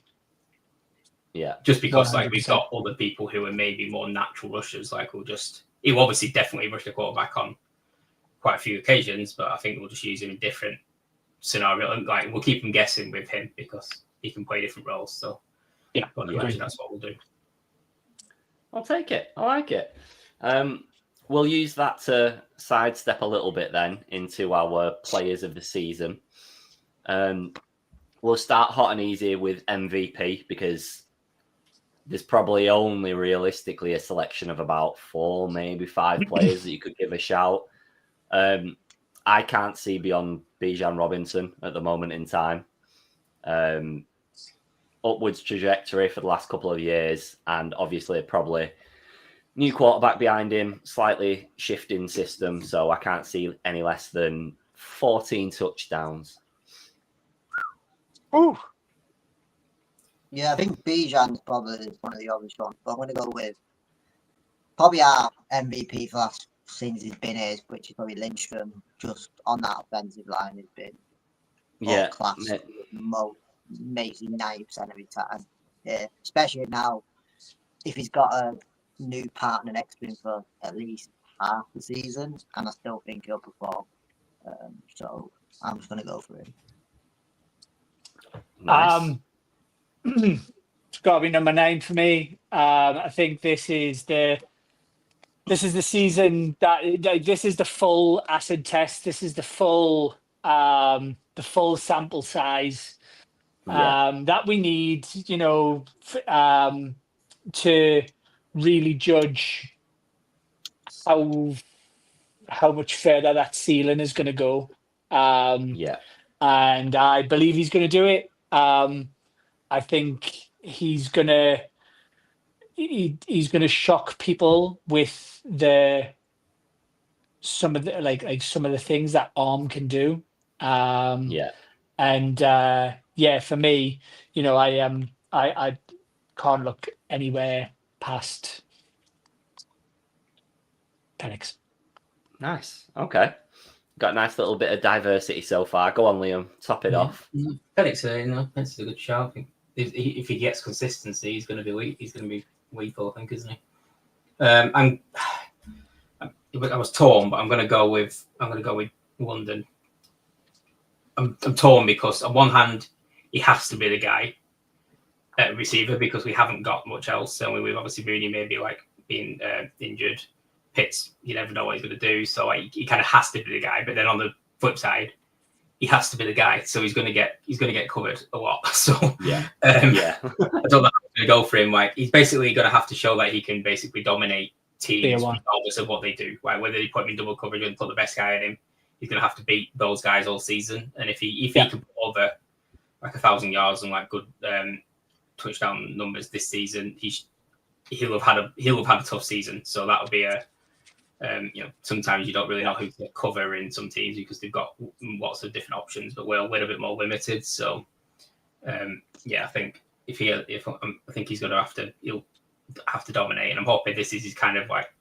Yeah. Just because 100%. like we've got other people who are maybe more natural rushers, like he'll obviously definitely rush the quarterback on quite a few occasions, but I think we'll just use him in different scenarios. Like we'll keep him guessing with him because he can play different roles. So yeah, I imagine that's what we'll do. I'll take it. I like it. We'll use that to sidestep a little bit then into our players of the season. We'll start hot and easy with MVP because there's probably only realistically a selection of about 4, maybe 5 players that you could give a shout. I can't see beyond Bijan Robinson at the moment in time. Upwards trajectory for the last couple of years, and obviously probably new quarterback behind him, slightly shifting system, so I can't see any less than 14 touchdowns. Ooh. Yeah, I think Bijan's probably one of the obvious ones, but I'm going to go with probably our MVP for last since he's been here, which is probably Lindstrom. Just on that offensive line has been class. Amazing 90% of his time. Yeah, especially now if he's got a new partner next to him for at least half the season, and I still think he'll perform. So I'm just going to go for him. Nice. It's got to be number 9 for me. I think this is the season that this is the full acid test. This is the full sample size that we need, you know, to really judge how much further that ceiling is going to go. And I believe he's going to do it. I think he's gonna shock people with some of the things that Arm can do. And for me, you know, I can't look anywhere past Penix. Nice. Okay. Got a nice little bit of diversity so far. Go on, Liam. Top it off. Penix, Penix is a good shout. I think if he gets consistency, he's going to be weak. He's going to be lethal, I think, isn't he? I was torn, but I'm going to go with London. I'm torn because on one hand, he has to be the guy at receiver because we haven't got much else. So we've obviously Mooney maybe like being injured. Pitts, you never know what he's going to do, so he kind of has to be the guy. But then on the flip side, he has to be the guy, so he's going to get covered a lot. So I don't know how I'm going to go for him. Like he's basically going to have to show that he can basically dominate teams regardless of what they do. Like whether they put him in double coverage and put the best guy at him, he's going to have to beat those guys all season. And if he can put over like 1,000 yards and like good touchdown numbers this season, he'll have had a tough season. So that'll be a sometimes you don't really know who to cover in some teams because they've got lots of different options, but we're a little bit more limited. So, I think I think he's going to he'll have to dominate, and I'm hoping this is his kind of like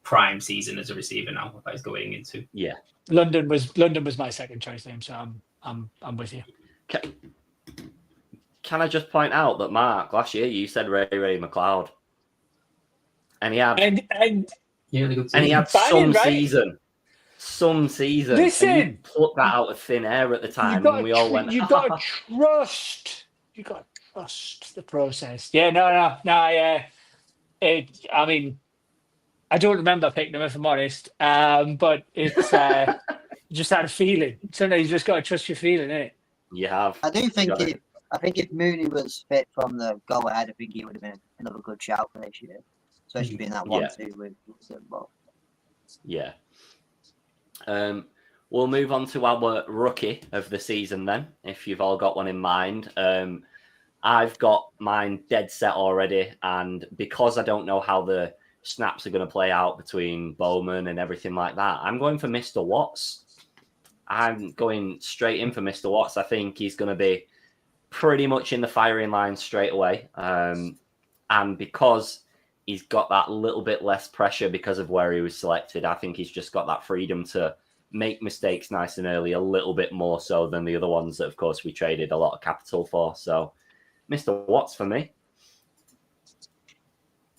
prime season as a receiver now that he's going into. Yeah, London was my second choice name, so I'm with you. Can I just point out that Mark last year you said Ray McLeod, and he had and Yeah, the good And he season. had Banging, right? some season. Listen. And you plucked that out of thin air at the time, and we all went. You got to trust. You got to trust the process. Yeah, no. I mean, I don't remember picking him if I'm honest. But it's you just had a feeling. Sometimes you just got to trust your feeling, innit? You have. I do think if Mooney was fit from the go ahead, I think he would have been another good shout for this year, especially being that 1-2 with Wilson. But yeah. We'll move on to our rookie of the season then, if you've all got one in mind. I've got mine dead set already, and because I don't know how the snaps are going to play out between Bowman and everything like that, I'm going for Mr. Watts. I'm going straight in for Mr. Watts. I think he's going to be pretty much in the firing line straight away. And because he's got that little bit less pressure because of where he was selected, I think he's just got that freedom to make mistakes nice and early, a little bit more so than the other ones that, of course, we traded a lot of capital for. So, Mr. Watts for me.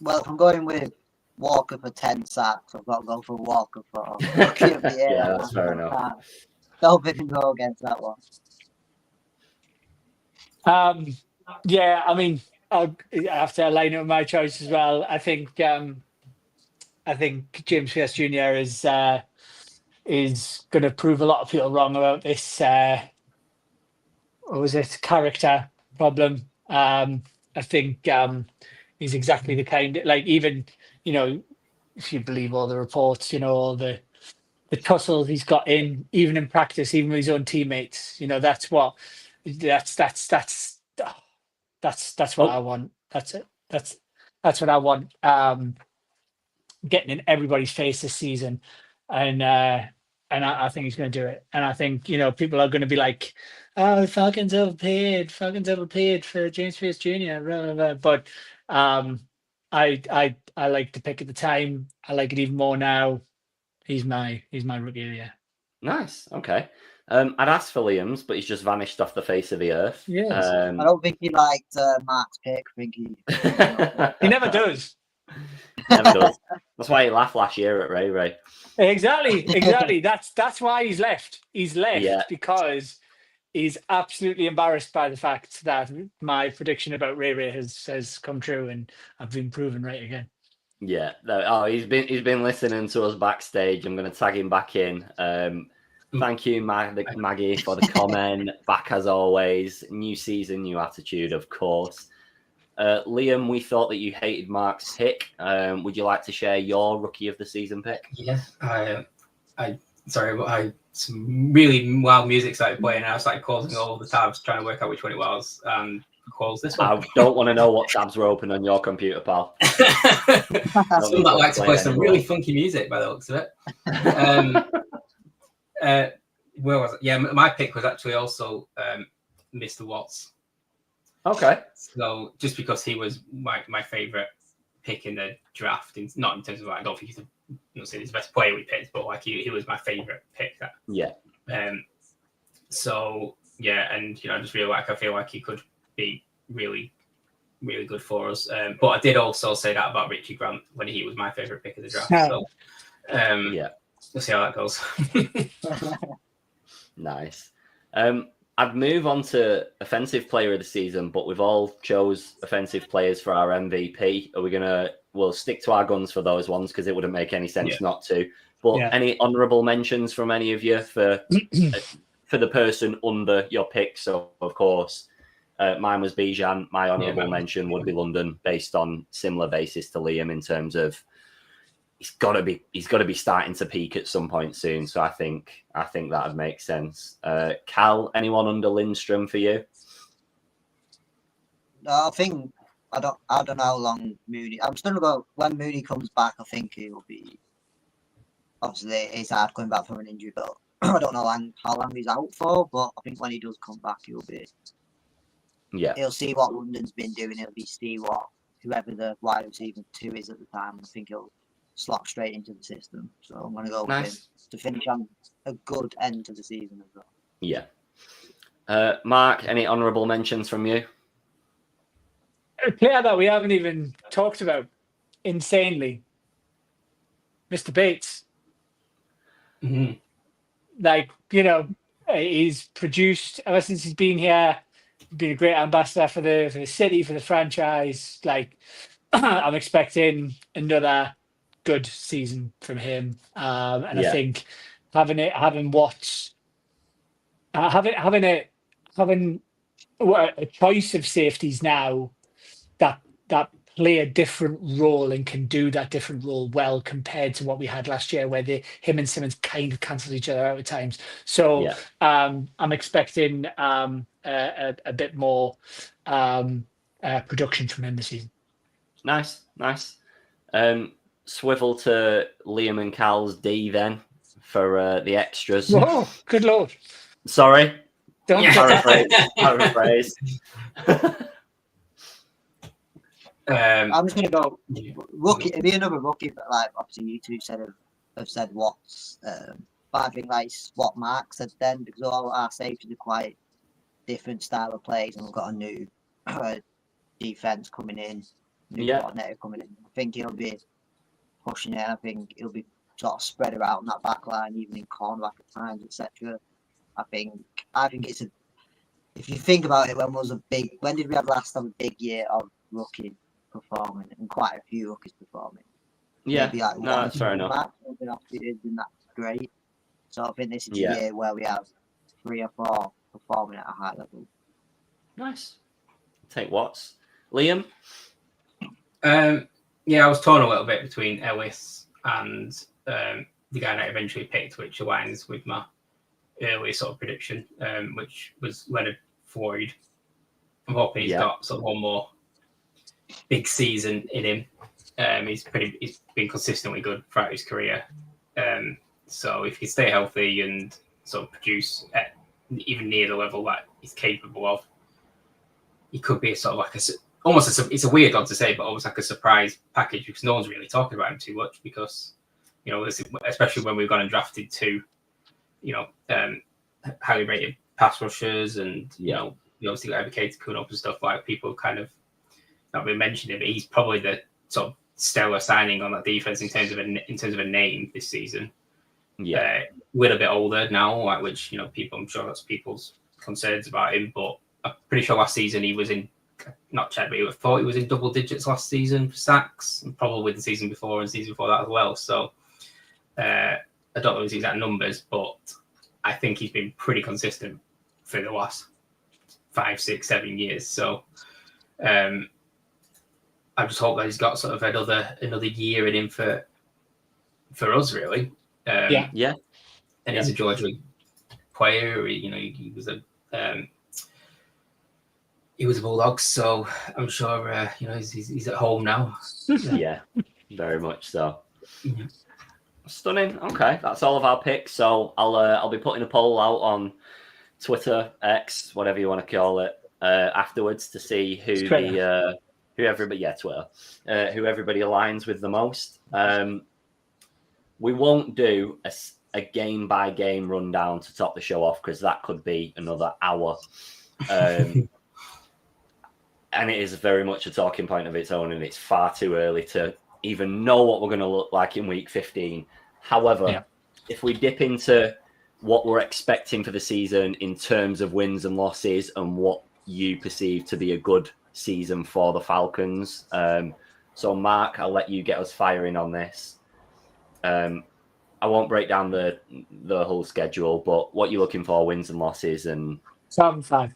well, if I'm going with Walker for 10 sacks, I've got to go for Walker for rookie of the year. Yeah, that's fair enough. Don't even go against that one. Yeah, I mean, I have to line up my choice as well. I think James Pierce Jr. is going to prove a lot of people wrong about this. What was it? Character problem. I think he's exactly the kind, like, even, you know, if you believe all the reports, you know, all the tussles he's got in, even in practice, even with his own teammates, you know, that's what I want. That's it. That's what I want. Getting in everybody's face this season, and I think he's going to do it. And I think, you know, people are going to be like, "Oh, the Falcons overpaid for James Pierce Jr." Blah, blah, blah. But I like the pick at the time. I like it even more now. He's my rookie of the year. Nice. Okay. I'd asked for Liam's, but he's just vanished off the face of the earth. Yes. I don't think he liked Mark's pick. I think he never does. Never does. That's why he laughed last year at Ray. Exactly. That's why he's left. He's left because he's absolutely embarrassed by the fact that my prediction about Ray has come true, and I've been proven right again. Yeah. He's been listening to us backstage. I'm going to tag him back in. Thank you, Maggie, for the comment. Back as always. New season, new attitude, of course. Liam, we thought that you hated Mark's pick. Would you like to share your rookie of the season pick? Yeah, some really wild music started playing. I started closing all the tabs, trying to work out which one it was. Close this one. I don't want to know what tabs were open on your computer, pal. Someone that likes to play some really funky music by the looks of it. Where was it? Yeah, my pick was actually also Mr. Watts. Okay. So just because he was my favorite pick in the draft, not in terms of, I don't think he's the best player we picked, but like he was my favorite pick. So yeah, and you know, I just really I feel like he could be really, really good for us. But I did also say that about Richie Grant when he was my favorite pick of the draft. So we'll see how that goes. Nice. I'd move on to offensive player of the season, but we've all chose offensive players for our MVP. We'll stick to our guns for those ones because it wouldn't make any sense not to. But any honourable mentions from any of you for the person under your pick? So of course, mine was Bijan. My honourable mention would be London, based on similar basis to Liam in terms of he's got to be starting to peak at some point soon. So I think that would make sense. Cal, anyone under Lindstrom for you? No, I don't know how long Mooney. I'm still about when Mooney comes back. I think he will be. Obviously, it's hard coming back from an injury, but I don't know how long he's out for. But I think when he does come back, he'll be. Yeah. He'll see what London's been doing. He'll see what whoever the wide receiver 2 is at the time. I think he'll slot straight into the system. So I'm going to go with him to finish on a good end to the season as well. Yeah. Mark, any honourable mentions from you? A player that we haven't even talked about, insanely, Mr. Bates. Mm-hmm. Like, he's produced ever since he's been here. Been a great ambassador for the city, for the franchise. Like, I'm expecting another good season from him. And I think having a choice of safeties now that play a different role and can do that different role well compared to what we had last year, where him and Simmons kind of cancelled each other out at times. So I'm expecting a bit more production from him this season. Nice. Swivel to Liam and Cal's D then for the extras. Oh, good lord! Sorry, don't paraphrase. I'm just gonna go rookie. It'd be another rookie, but like obviously you two have said Watts. But I think like what Mark said then, because all our safeties are quite different style of plays, and we've got a new defense coming in, new coordinator coming in. I think he'll be pushing it. I think he'll be sort of spread around that back line, even in cornerback at times, etc. I think it's a. If you think about it, when did we have last time a big year of rookie performing, and quite a few rookies performing? Yeah, maybe like no, that's fair enough. And that's great. So I think this is a year where we have 3 or 4 performing at a high level. Nice. Take Watts. Liam? I was torn a little bit between Ellis and the guy I eventually picked, which aligns with my early sort of prediction, which was Leonard Floyd. I'm hoping he's got sort of one more big season in him. He's been consistently good throughout his career. So if he can stay healthy and sort of produce at even near the level that he's capable of, he could be sort of like it's a weird one to say, but almost like a surprise package, because no one's really talking about him too much, because especially when we've gone and drafted 2 highly rated pass rushers, and we obviously got Evacate Kuhn up and stuff, like people kind of not been mentioning, but he's probably the sort of stellar signing on that defense in terms of a name this season. A little bit older now, like, which I'm sure that's people's concerns about him, but I'm pretty sure last season he was in, not checked, but I thought he was in double digits last season for sacks, and probably the season before and season before that as well. So I don't know his exact numbers, but I think he's been pretty consistent for the last 5, 6, 7 years. So I just hope that he's got sort of another year in him for us, really. And he's a Georgia player. He was a Bulldog, so I'm sure he's at home now. Yeah, very much so. Yeah. Stunning. Okay, that's all of our picks. So I'll be putting a poll out on Twitter, X, whatever you want to call it, afterwards to see who everybody aligns with the most. We won't do a game by game rundown to top the show off, because that could be another hour. And it is very much a talking point of its own, and it's far too early to even know what we're going to look like in week 15. However, if we dip into what we're expecting for the season in terms of wins and losses, and what you perceive to be a good season for the Falcons. So Mark, I'll let you get us firing on this. I won't break down the whole schedule, but what you're looking for, wins and losses, and 7-5.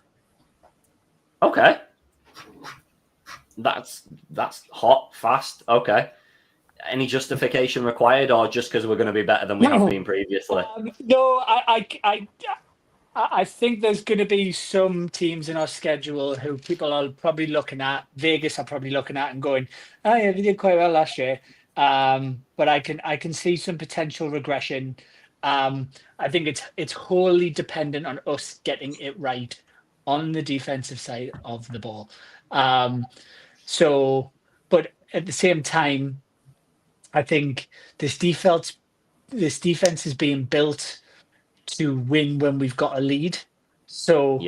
Okay. That's hot, fast. Okay. Any justification required, or just because we're going to be better than we have been previously? No, I think there's going to be some teams in our schedule who people are probably looking at. Vegas are probably looking at and going, "Oh yeah, they did quite well last year." But I can see some potential regression. I think it's wholly dependent on us getting it right on the defensive side of the ball. But at the same time, I think this defense is being built to win when we've got a lead. So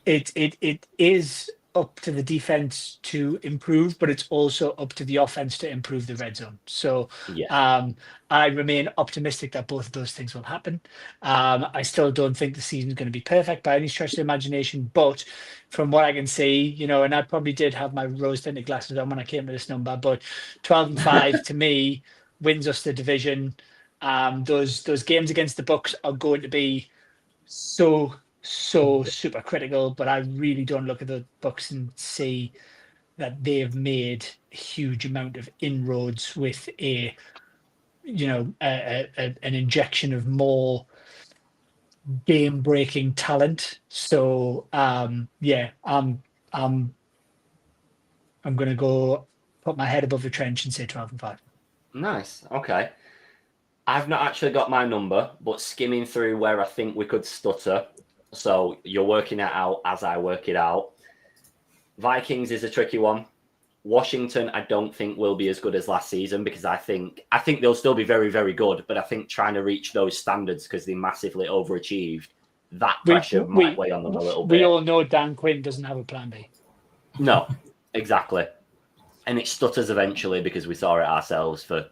it is up to the defense to improve, but it's also up to the offense to improve the red zone. So I remain optimistic that both of those things will happen. I still don't think the season's going to be perfect by any stretch of the imagination, but from what I can see, and I probably did have my rose-tinted glasses on when I came to this number, but 12-5 to me wins us the division. Those games against the Bucs are going to be so super critical, but I really don't look at the Bucs and see that they've made a huge amount of inroads with an injection of more game-breaking talent. So I'm going to go put my head above the trench and say 12-5. Nice. Okay. I've not actually got my number, but skimming through where I think we could stutter. So you're working it out as I work it out. Vikings is a tricky one. Washington, I don't think will be as good as last season because I think they'll still be very, very good. But I think trying to reach those standards because they massively overachieved, that pressure might weigh on them a little bit. We all know Dan Quinn doesn't have a plan B. No, exactly. And it stutters eventually because we saw it ourselves for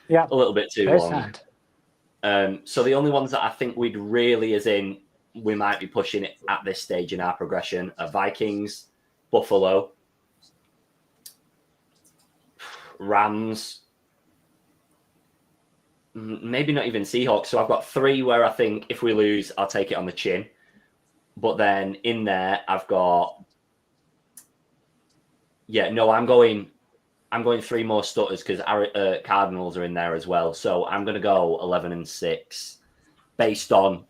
a little bit too long. So the only ones that I think we'd really, we might be pushing it at this stage in our progression are Vikings, Buffalo, Rams, maybe not even Seahawks. So I've got 3 where I think if we lose, I'll take it on the chin. But then in there, I've got, I'm going 3 more stutters because Cardinals are in there as well. So I'm going to go 11-6 based on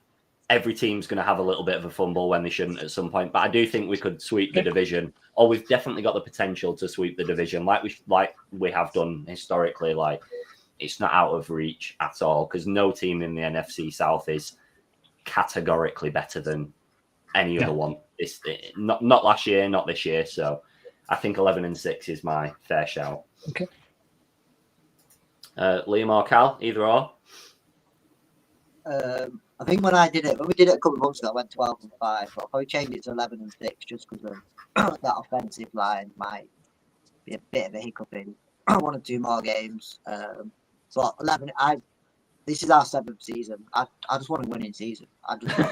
every team's going to have a little bit of a fumble when they shouldn't at some point. But I do think we could sweep the division, or we've definitely got the potential to sweep the division like we have done historically. Like, it's not out of reach at all because no team in the NFC South is categorically better than any other one. It's not last year, not this year. So I think 11-6 is my fair shout. Okay. Liam or Cal, either or? I think when we did it a couple of months ago, I went 12-5. But I'll probably change it to 11-6 just because that offensive line might be a bit of a hiccup in 1 or 2 more games. But 11, this is our 7th season. I just want a winning season. I'll take a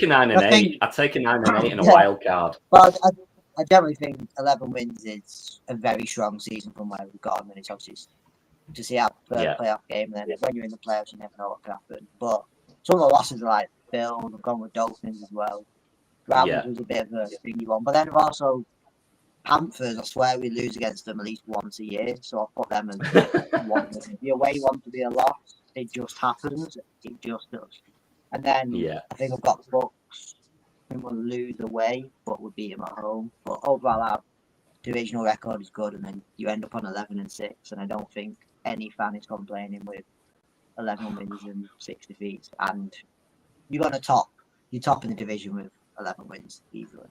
9-8. I'll take a 9-8 and a wild card. Well, I generally think 11 wins is a very strong season from where we've gone, and it's obviously to see our playoff game. And then when you're in the playoffs, you never know what can happen. But some of the losses are like Bills. I've gone with Dolphins as well. Rams was a bit of a thingy one, but then also Panthers. I swear we lose against them at least once a year, so I'll put them as one. The away one to be a loss. It just happens. It just does. And then I think I've got Bucks. I think we'll lose away, but we'll beat them at home. But overall, our divisional record is good, and then you end up on 11-6, and I don't think any fan is complaining with 11 wins and 6 defeats. And you're going to top. You're top in the division with 11 wins easily.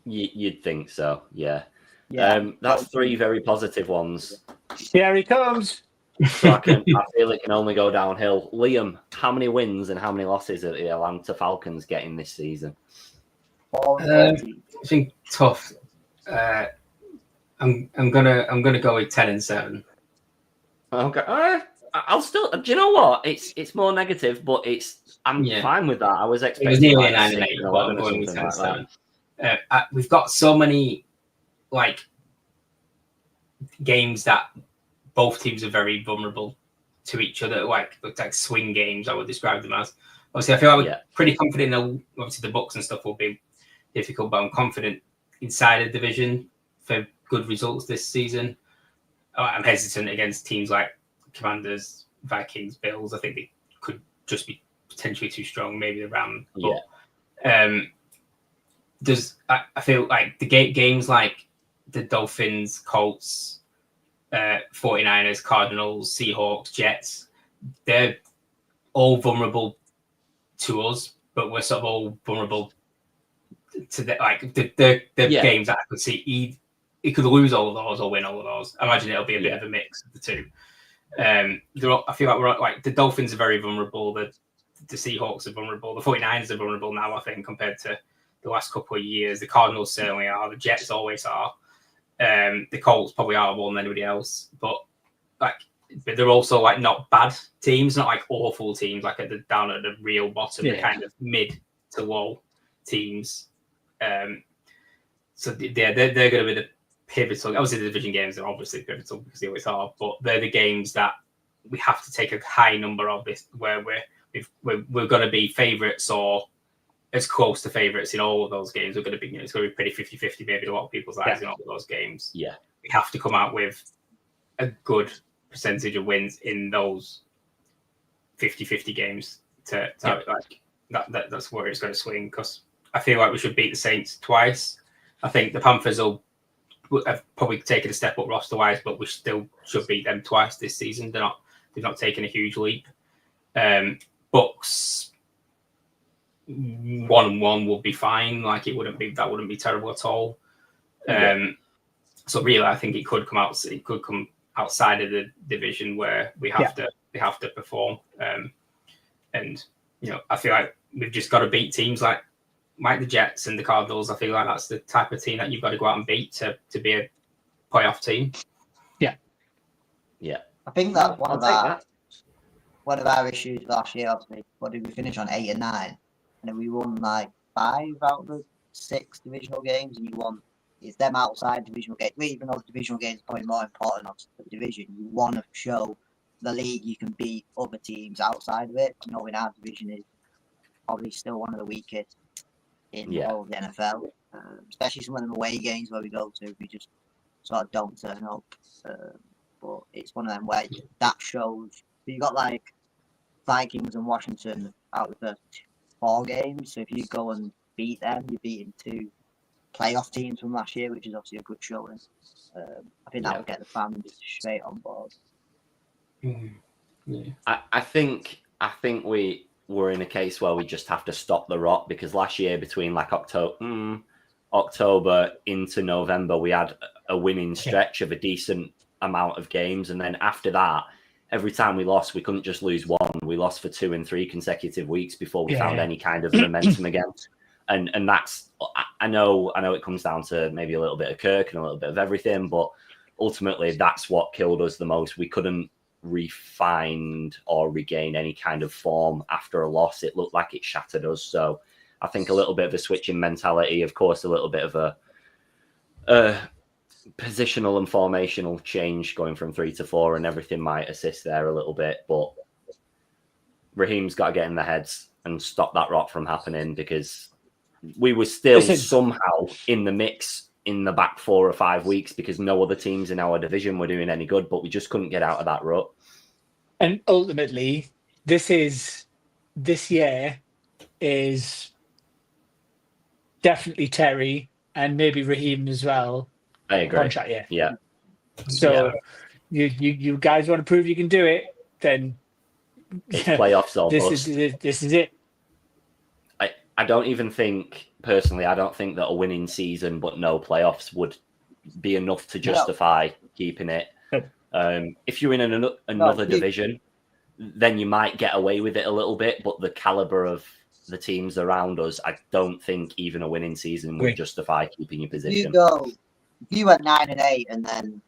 You'd think so, yeah. That's 3 very positive ones. Here he comes. So I feel it can only go downhill. Liam, how many wins and how many losses are the Atlanta Falcons getting this season? I think tough. I'm gonna go with 10-7. Okay. I'll still. Do you know what? It's more negative, but I'm fine with that. I was expecting. It was nearly a 9-8, but I'm going with 10-7. We've got so many games that both teams are very vulnerable to each other, like swing games. I would describe them as. Obviously, I feel like we're pretty confident. Obviously, the Bucks and stuff will be difficult, but I'm confident inside the division for good results this season. I'm hesitant against teams like Commanders, Vikings, Bills. I think they could just be potentially too strong. Maybe the Rams. But, I feel like the games like the Dolphins, Colts, 49ers, Cardinals, Seahawks, Jets, they're all vulnerable to us, but we're sort of all vulnerable to the games that I could see. He could lose all of those or win all of those. I imagine it'll be a bit of a mix of the two. I feel like we're like the Dolphins are very vulnerable. The Seahawks are vulnerable. The 49ers are vulnerable now, I think, compared to the last couple of years. The Cardinals certainly are. The Jets always are. The Colts probably are more than anybody else. But they're also like not bad teams, not like awful teams, like down at the real bottom, the kind of mid to low teams. So they're going to be the pivotal. Obviously, the division games are obviously pivotal because they always are, but they're the games that we have to take a high number of this, where we're going to be favourites or as close to favourites in all of those games. We're going to be, it's going to be pretty 50-50 maybe in a lot of people's eyes in all of those games. Yeah, we have to come out with a good percentage of wins in those 50-50 games to like that's where it's going to swing, because I feel like we should beat the Saints twice. I think the Panthers have probably taken a step up roster-wise, but we still should beat them twice this season. They've not taken a huge leap. Bucks 1-1 would be fine. Like that wouldn't be terrible at all. So really, I think it could come out. It could come outside of the division where we have to perform. And I feel like we've just got to beat teams like the Jets and the Cardinals. I feel like that's the type of team that you've got to go out and beat to be a playoff team. Yeah. I think that one of our issues last year, obviously, what did we finish on 8 and 9? And then we won like 5 out of the 6 divisional games, and you won. It's them outside divisional games. Even though the divisional games are probably more important than the division, you want to show the league you can beat other teams outside of it. Knowing our division is probably still one of the weakest in all of the NFL, especially some of them away games where we go to, we just sort of don't turn up. But it's one of them where that shows. You got like Vikings and Washington out of the first 4 games, so if you go and beat them, you're beating 2 playoff teams from last year, which is obviously a good showing. I think that will get the fans straight on board. I think we were in a case where we just have to stop the rot, because last year between like October into November, we had a winning stretch of a decent amount of games, and then after that, every time we lost, we couldn't just lose one. We lost for 2 and 3 consecutive weeks before we found any kind of momentum again. And that's, I know it comes down to maybe a little bit of Kirk and a little bit of everything, but ultimately that's what killed us the most. We couldn't refine or regain any kind of form after a loss. It looked like it shattered us. So I think a little bit of a switch in mentality, of course, a little bit of a positional and formational change going from 3 to 4, and everything might assist there a little bit. But Raheem's got to get in the heads and stop that rot from happening, because we were still somehow in the mix in the back 4 or 5 weeks, because no other teams in our division were doing any good, but we just couldn't get out of that rut. And ultimately, this year is definitely Terry and maybe Raheem as well. I agree. Contract year. Yeah. So you guys want to prove you can do it, then it's playoffs or this is it. I don't even think, personally, I don't think that a winning season but no playoffs would be enough to justify keeping it. If you're in another division, then you might get away with it a little bit, but the caliber of the teams around us, I don't think even a winning season would justify keeping your position. If you went 9 and 8 and then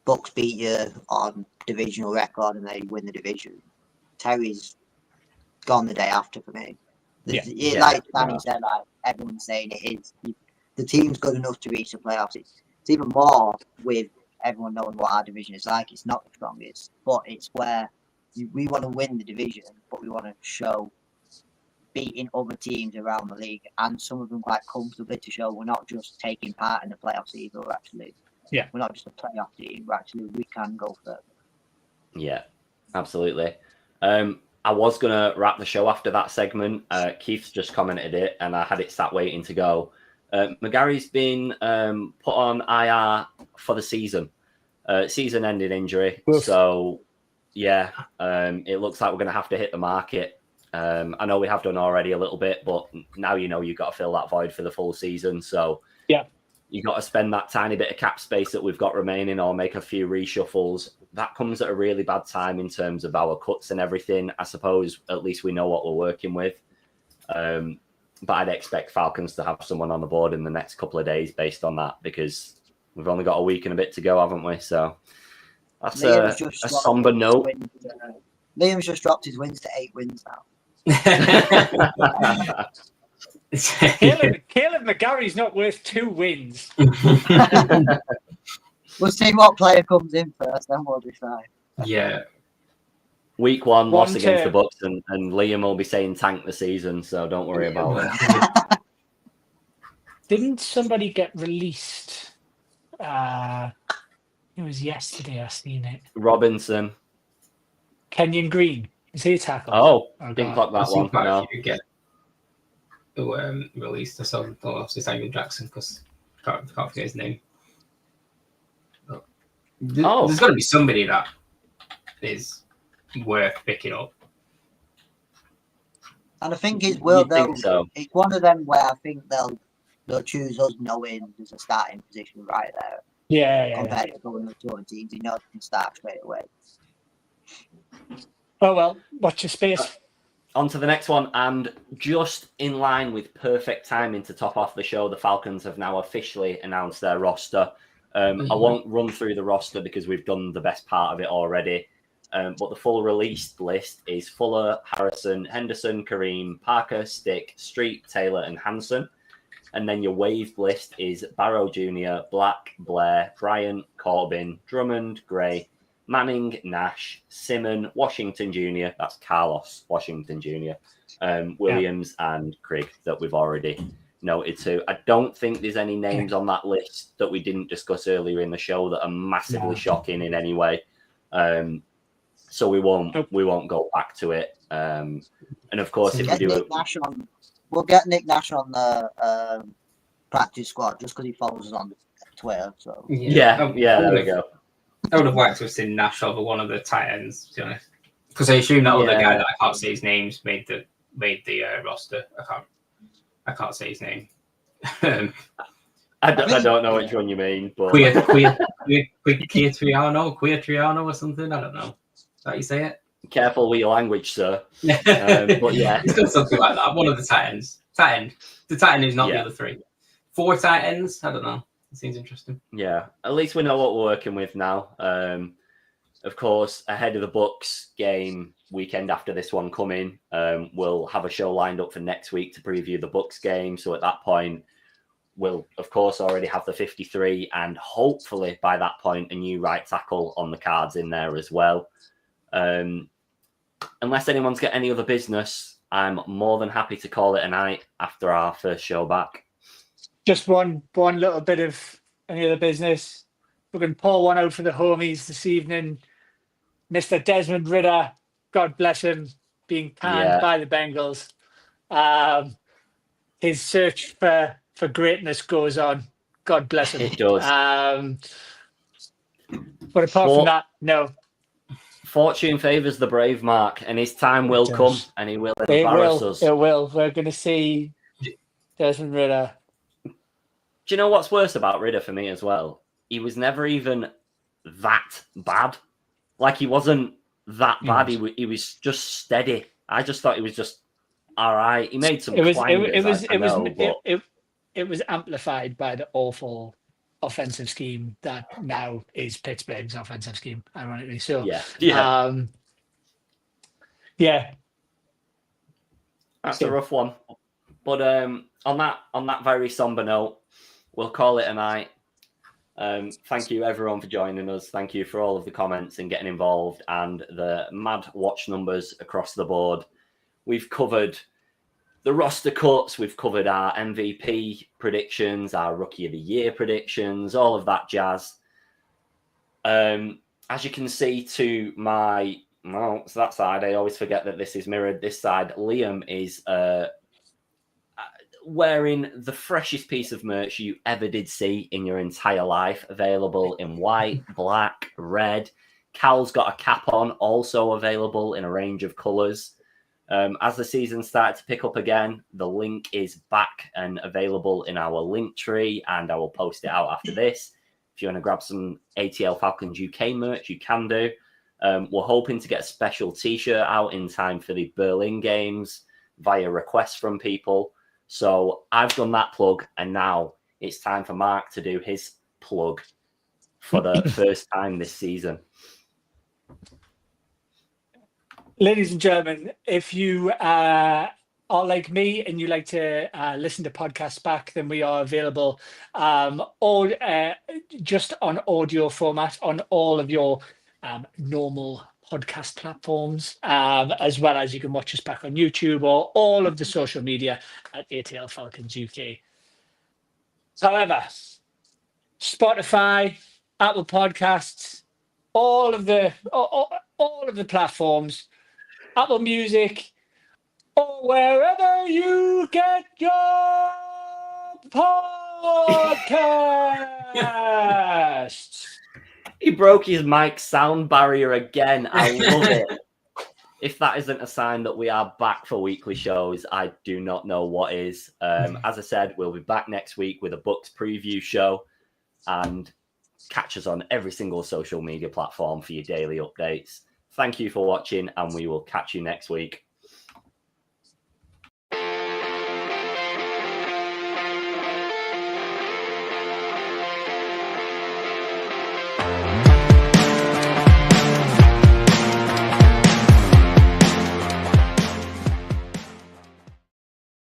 Bucks beat you on divisional record and they win the division, Terry's gone the day after for me. Like Danny said, like everyone's saying it is. The team's good enough to reach the playoffs. It's even more with everyone knowing what our division is like. It's not the strongest, but it's where we want to win the division, but we want to show beating other teams around the league, and some of them quite comfortably, to show we're not just taking part in the playoffs either. We're not just a playoff team. We can go further. Yeah, absolutely. I was going to wrap the show after that segment. Keith's just commented it, and I had it sat waiting to go. McGarry's been put on IR for the season. Season-ending injury. Oof. So, it looks like we're going to have to hit the market. I know we have done already a little bit, but now you've got to fill that void for the full season. So, you've got to spend that tiny bit of cap space that we've got remaining, or make a few reshuffles. That comes at a really bad time in terms of our cuts and everything. I suppose at least we know what we're working with. but I'd expect Falcons to have someone on the board in the next couple of days based on that, because we've only got a week and a bit to go, haven't we? So that's a somber note. Liam's just dropped his wins to 8 wins now. Caleb McGarry's not worth 2 wins. We'll see what player comes in first, then we'll decide. Yeah. Week 1 loss against the Bucks, and Liam will be saying tank the season, so don't worry about it. Didn't somebody get released? It was yesterday. I seen it. Robinson. Kenyon Green. Is he a tackle? Oh, didn't clock that one. No. Get released. I saw obviously Samuel Jackson, because I can't forget his name. There's got to be somebody that is worth picking up. And I think it's it's one of them where I think they'll choose us knowing there's a starting position right there. Yeah. Compared to going to other teams, you know you can start straight away. Oh well, watch your space. On to the next one, and just in line with perfect timing to top off the show, the Falcons have now officially announced their roster. I won't run through the roster because we've done the best part of it already. But the full released list is Fuller, Harrison, Henderson, Kareem, Parker, Stick, Street, Taylor, and Hanson. And then your waived list is Barrow Jr., Black, Blair, Bryant, Corbin, Drummond, Gray, Manning, Nash, Simon, Washington Jr., that's Carlos Washington Jr., Williams, and Craig that we've already noted to. I don't think there's any names on that list that we didn't discuss earlier in the show that are massively shocking in any way. So we won't go back to it. And of course, if we do it, we'll get Nick Nash on the practice squad just because he follows us on Twitter. So yeah, there we go. I would have liked to have seen Nash over one of the tight ends, to be honest, because I assume that other guy that I can't say his names made the roster. I can't say his name. I don't know which one you mean, but Triano or something. I don't know. Is that how you say it? Careful with your language, sir. But yeah, it's got something like that. One of the tight ends. The tight end is not the other 3. 4 tight ends. I don't know. It seems interesting. Yeah, at least we know what we're working with now. Of course, ahead of the Bucks game, weekend after this one coming, we'll have a show lined up for next week to preview the Bucks game. So at that point, we'll, of course, already have the 53, and hopefully by that point, a new right tackle on the cards in there as well. Unless anyone's got any other business, I'm more than happy to call it a night after our first show back. Just one little bit of any other business. We're going to pour one out for the homies this evening. Mr. Desmond Ridder, God bless him, being panned by the Bengals. His search for greatness goes on. God bless him. It does. But apart from that, no. Fortune favours the brave, Mark, and his time will come, and he will embarrass us. It will. We're going to see Desmond Ridder. Do you know what's worse about Ridder for me as well? He was never even that bad. Like, he wasn't that bad. He was just steady. I just thought he was just all right. He made some It was amplified by the awful offensive scheme that now is Pittsburgh's offensive scheme, ironically. So that's a rough one. But on that very somber note, we'll call it a night. Thank you everyone for joining us. Thank you for all of the comments and getting involved and the mad watch numbers across the board. We've covered the roster cuts, we've covered our MVP predictions, our Rookie of the Year predictions, all of that jazz. As you can see to my, it's that side, I always forget that this is mirrored. This side, Liam is wearing the freshest piece of merch you ever did see in your entire life, available in white, black, red. Cal's got a cap on, also available in a range of colours. As the season started to pick up again, the link is back and available in our link tree, and I will post it out after this. If you want to grab some ATL Falcons UK merch, you can do. We're hoping to get a special t-shirt out in time for the Berlin games via requests from people. So I've done that plug, and now it's time for Mark to do his plug for the first time this season. Ladies and gentlemen, if you are like me and you like to listen to podcasts back, then we are available all just on audio format on all of your normal podcast platforms, as well as you can watch us back on YouTube or all of the social media at ATL Falcons UK. However, Spotify, Apple Podcasts, all of the platforms, Apple Music, or wherever you get your podcasts. He broke his mic sound barrier again. I love it. If that isn't a sign that we are back for weekly shows, I do not know what is. As I said, we'll be back next week with a Bucks preview show, and catch us on every single social media platform for your daily updates. Thank you for watching, and we will catch you next week.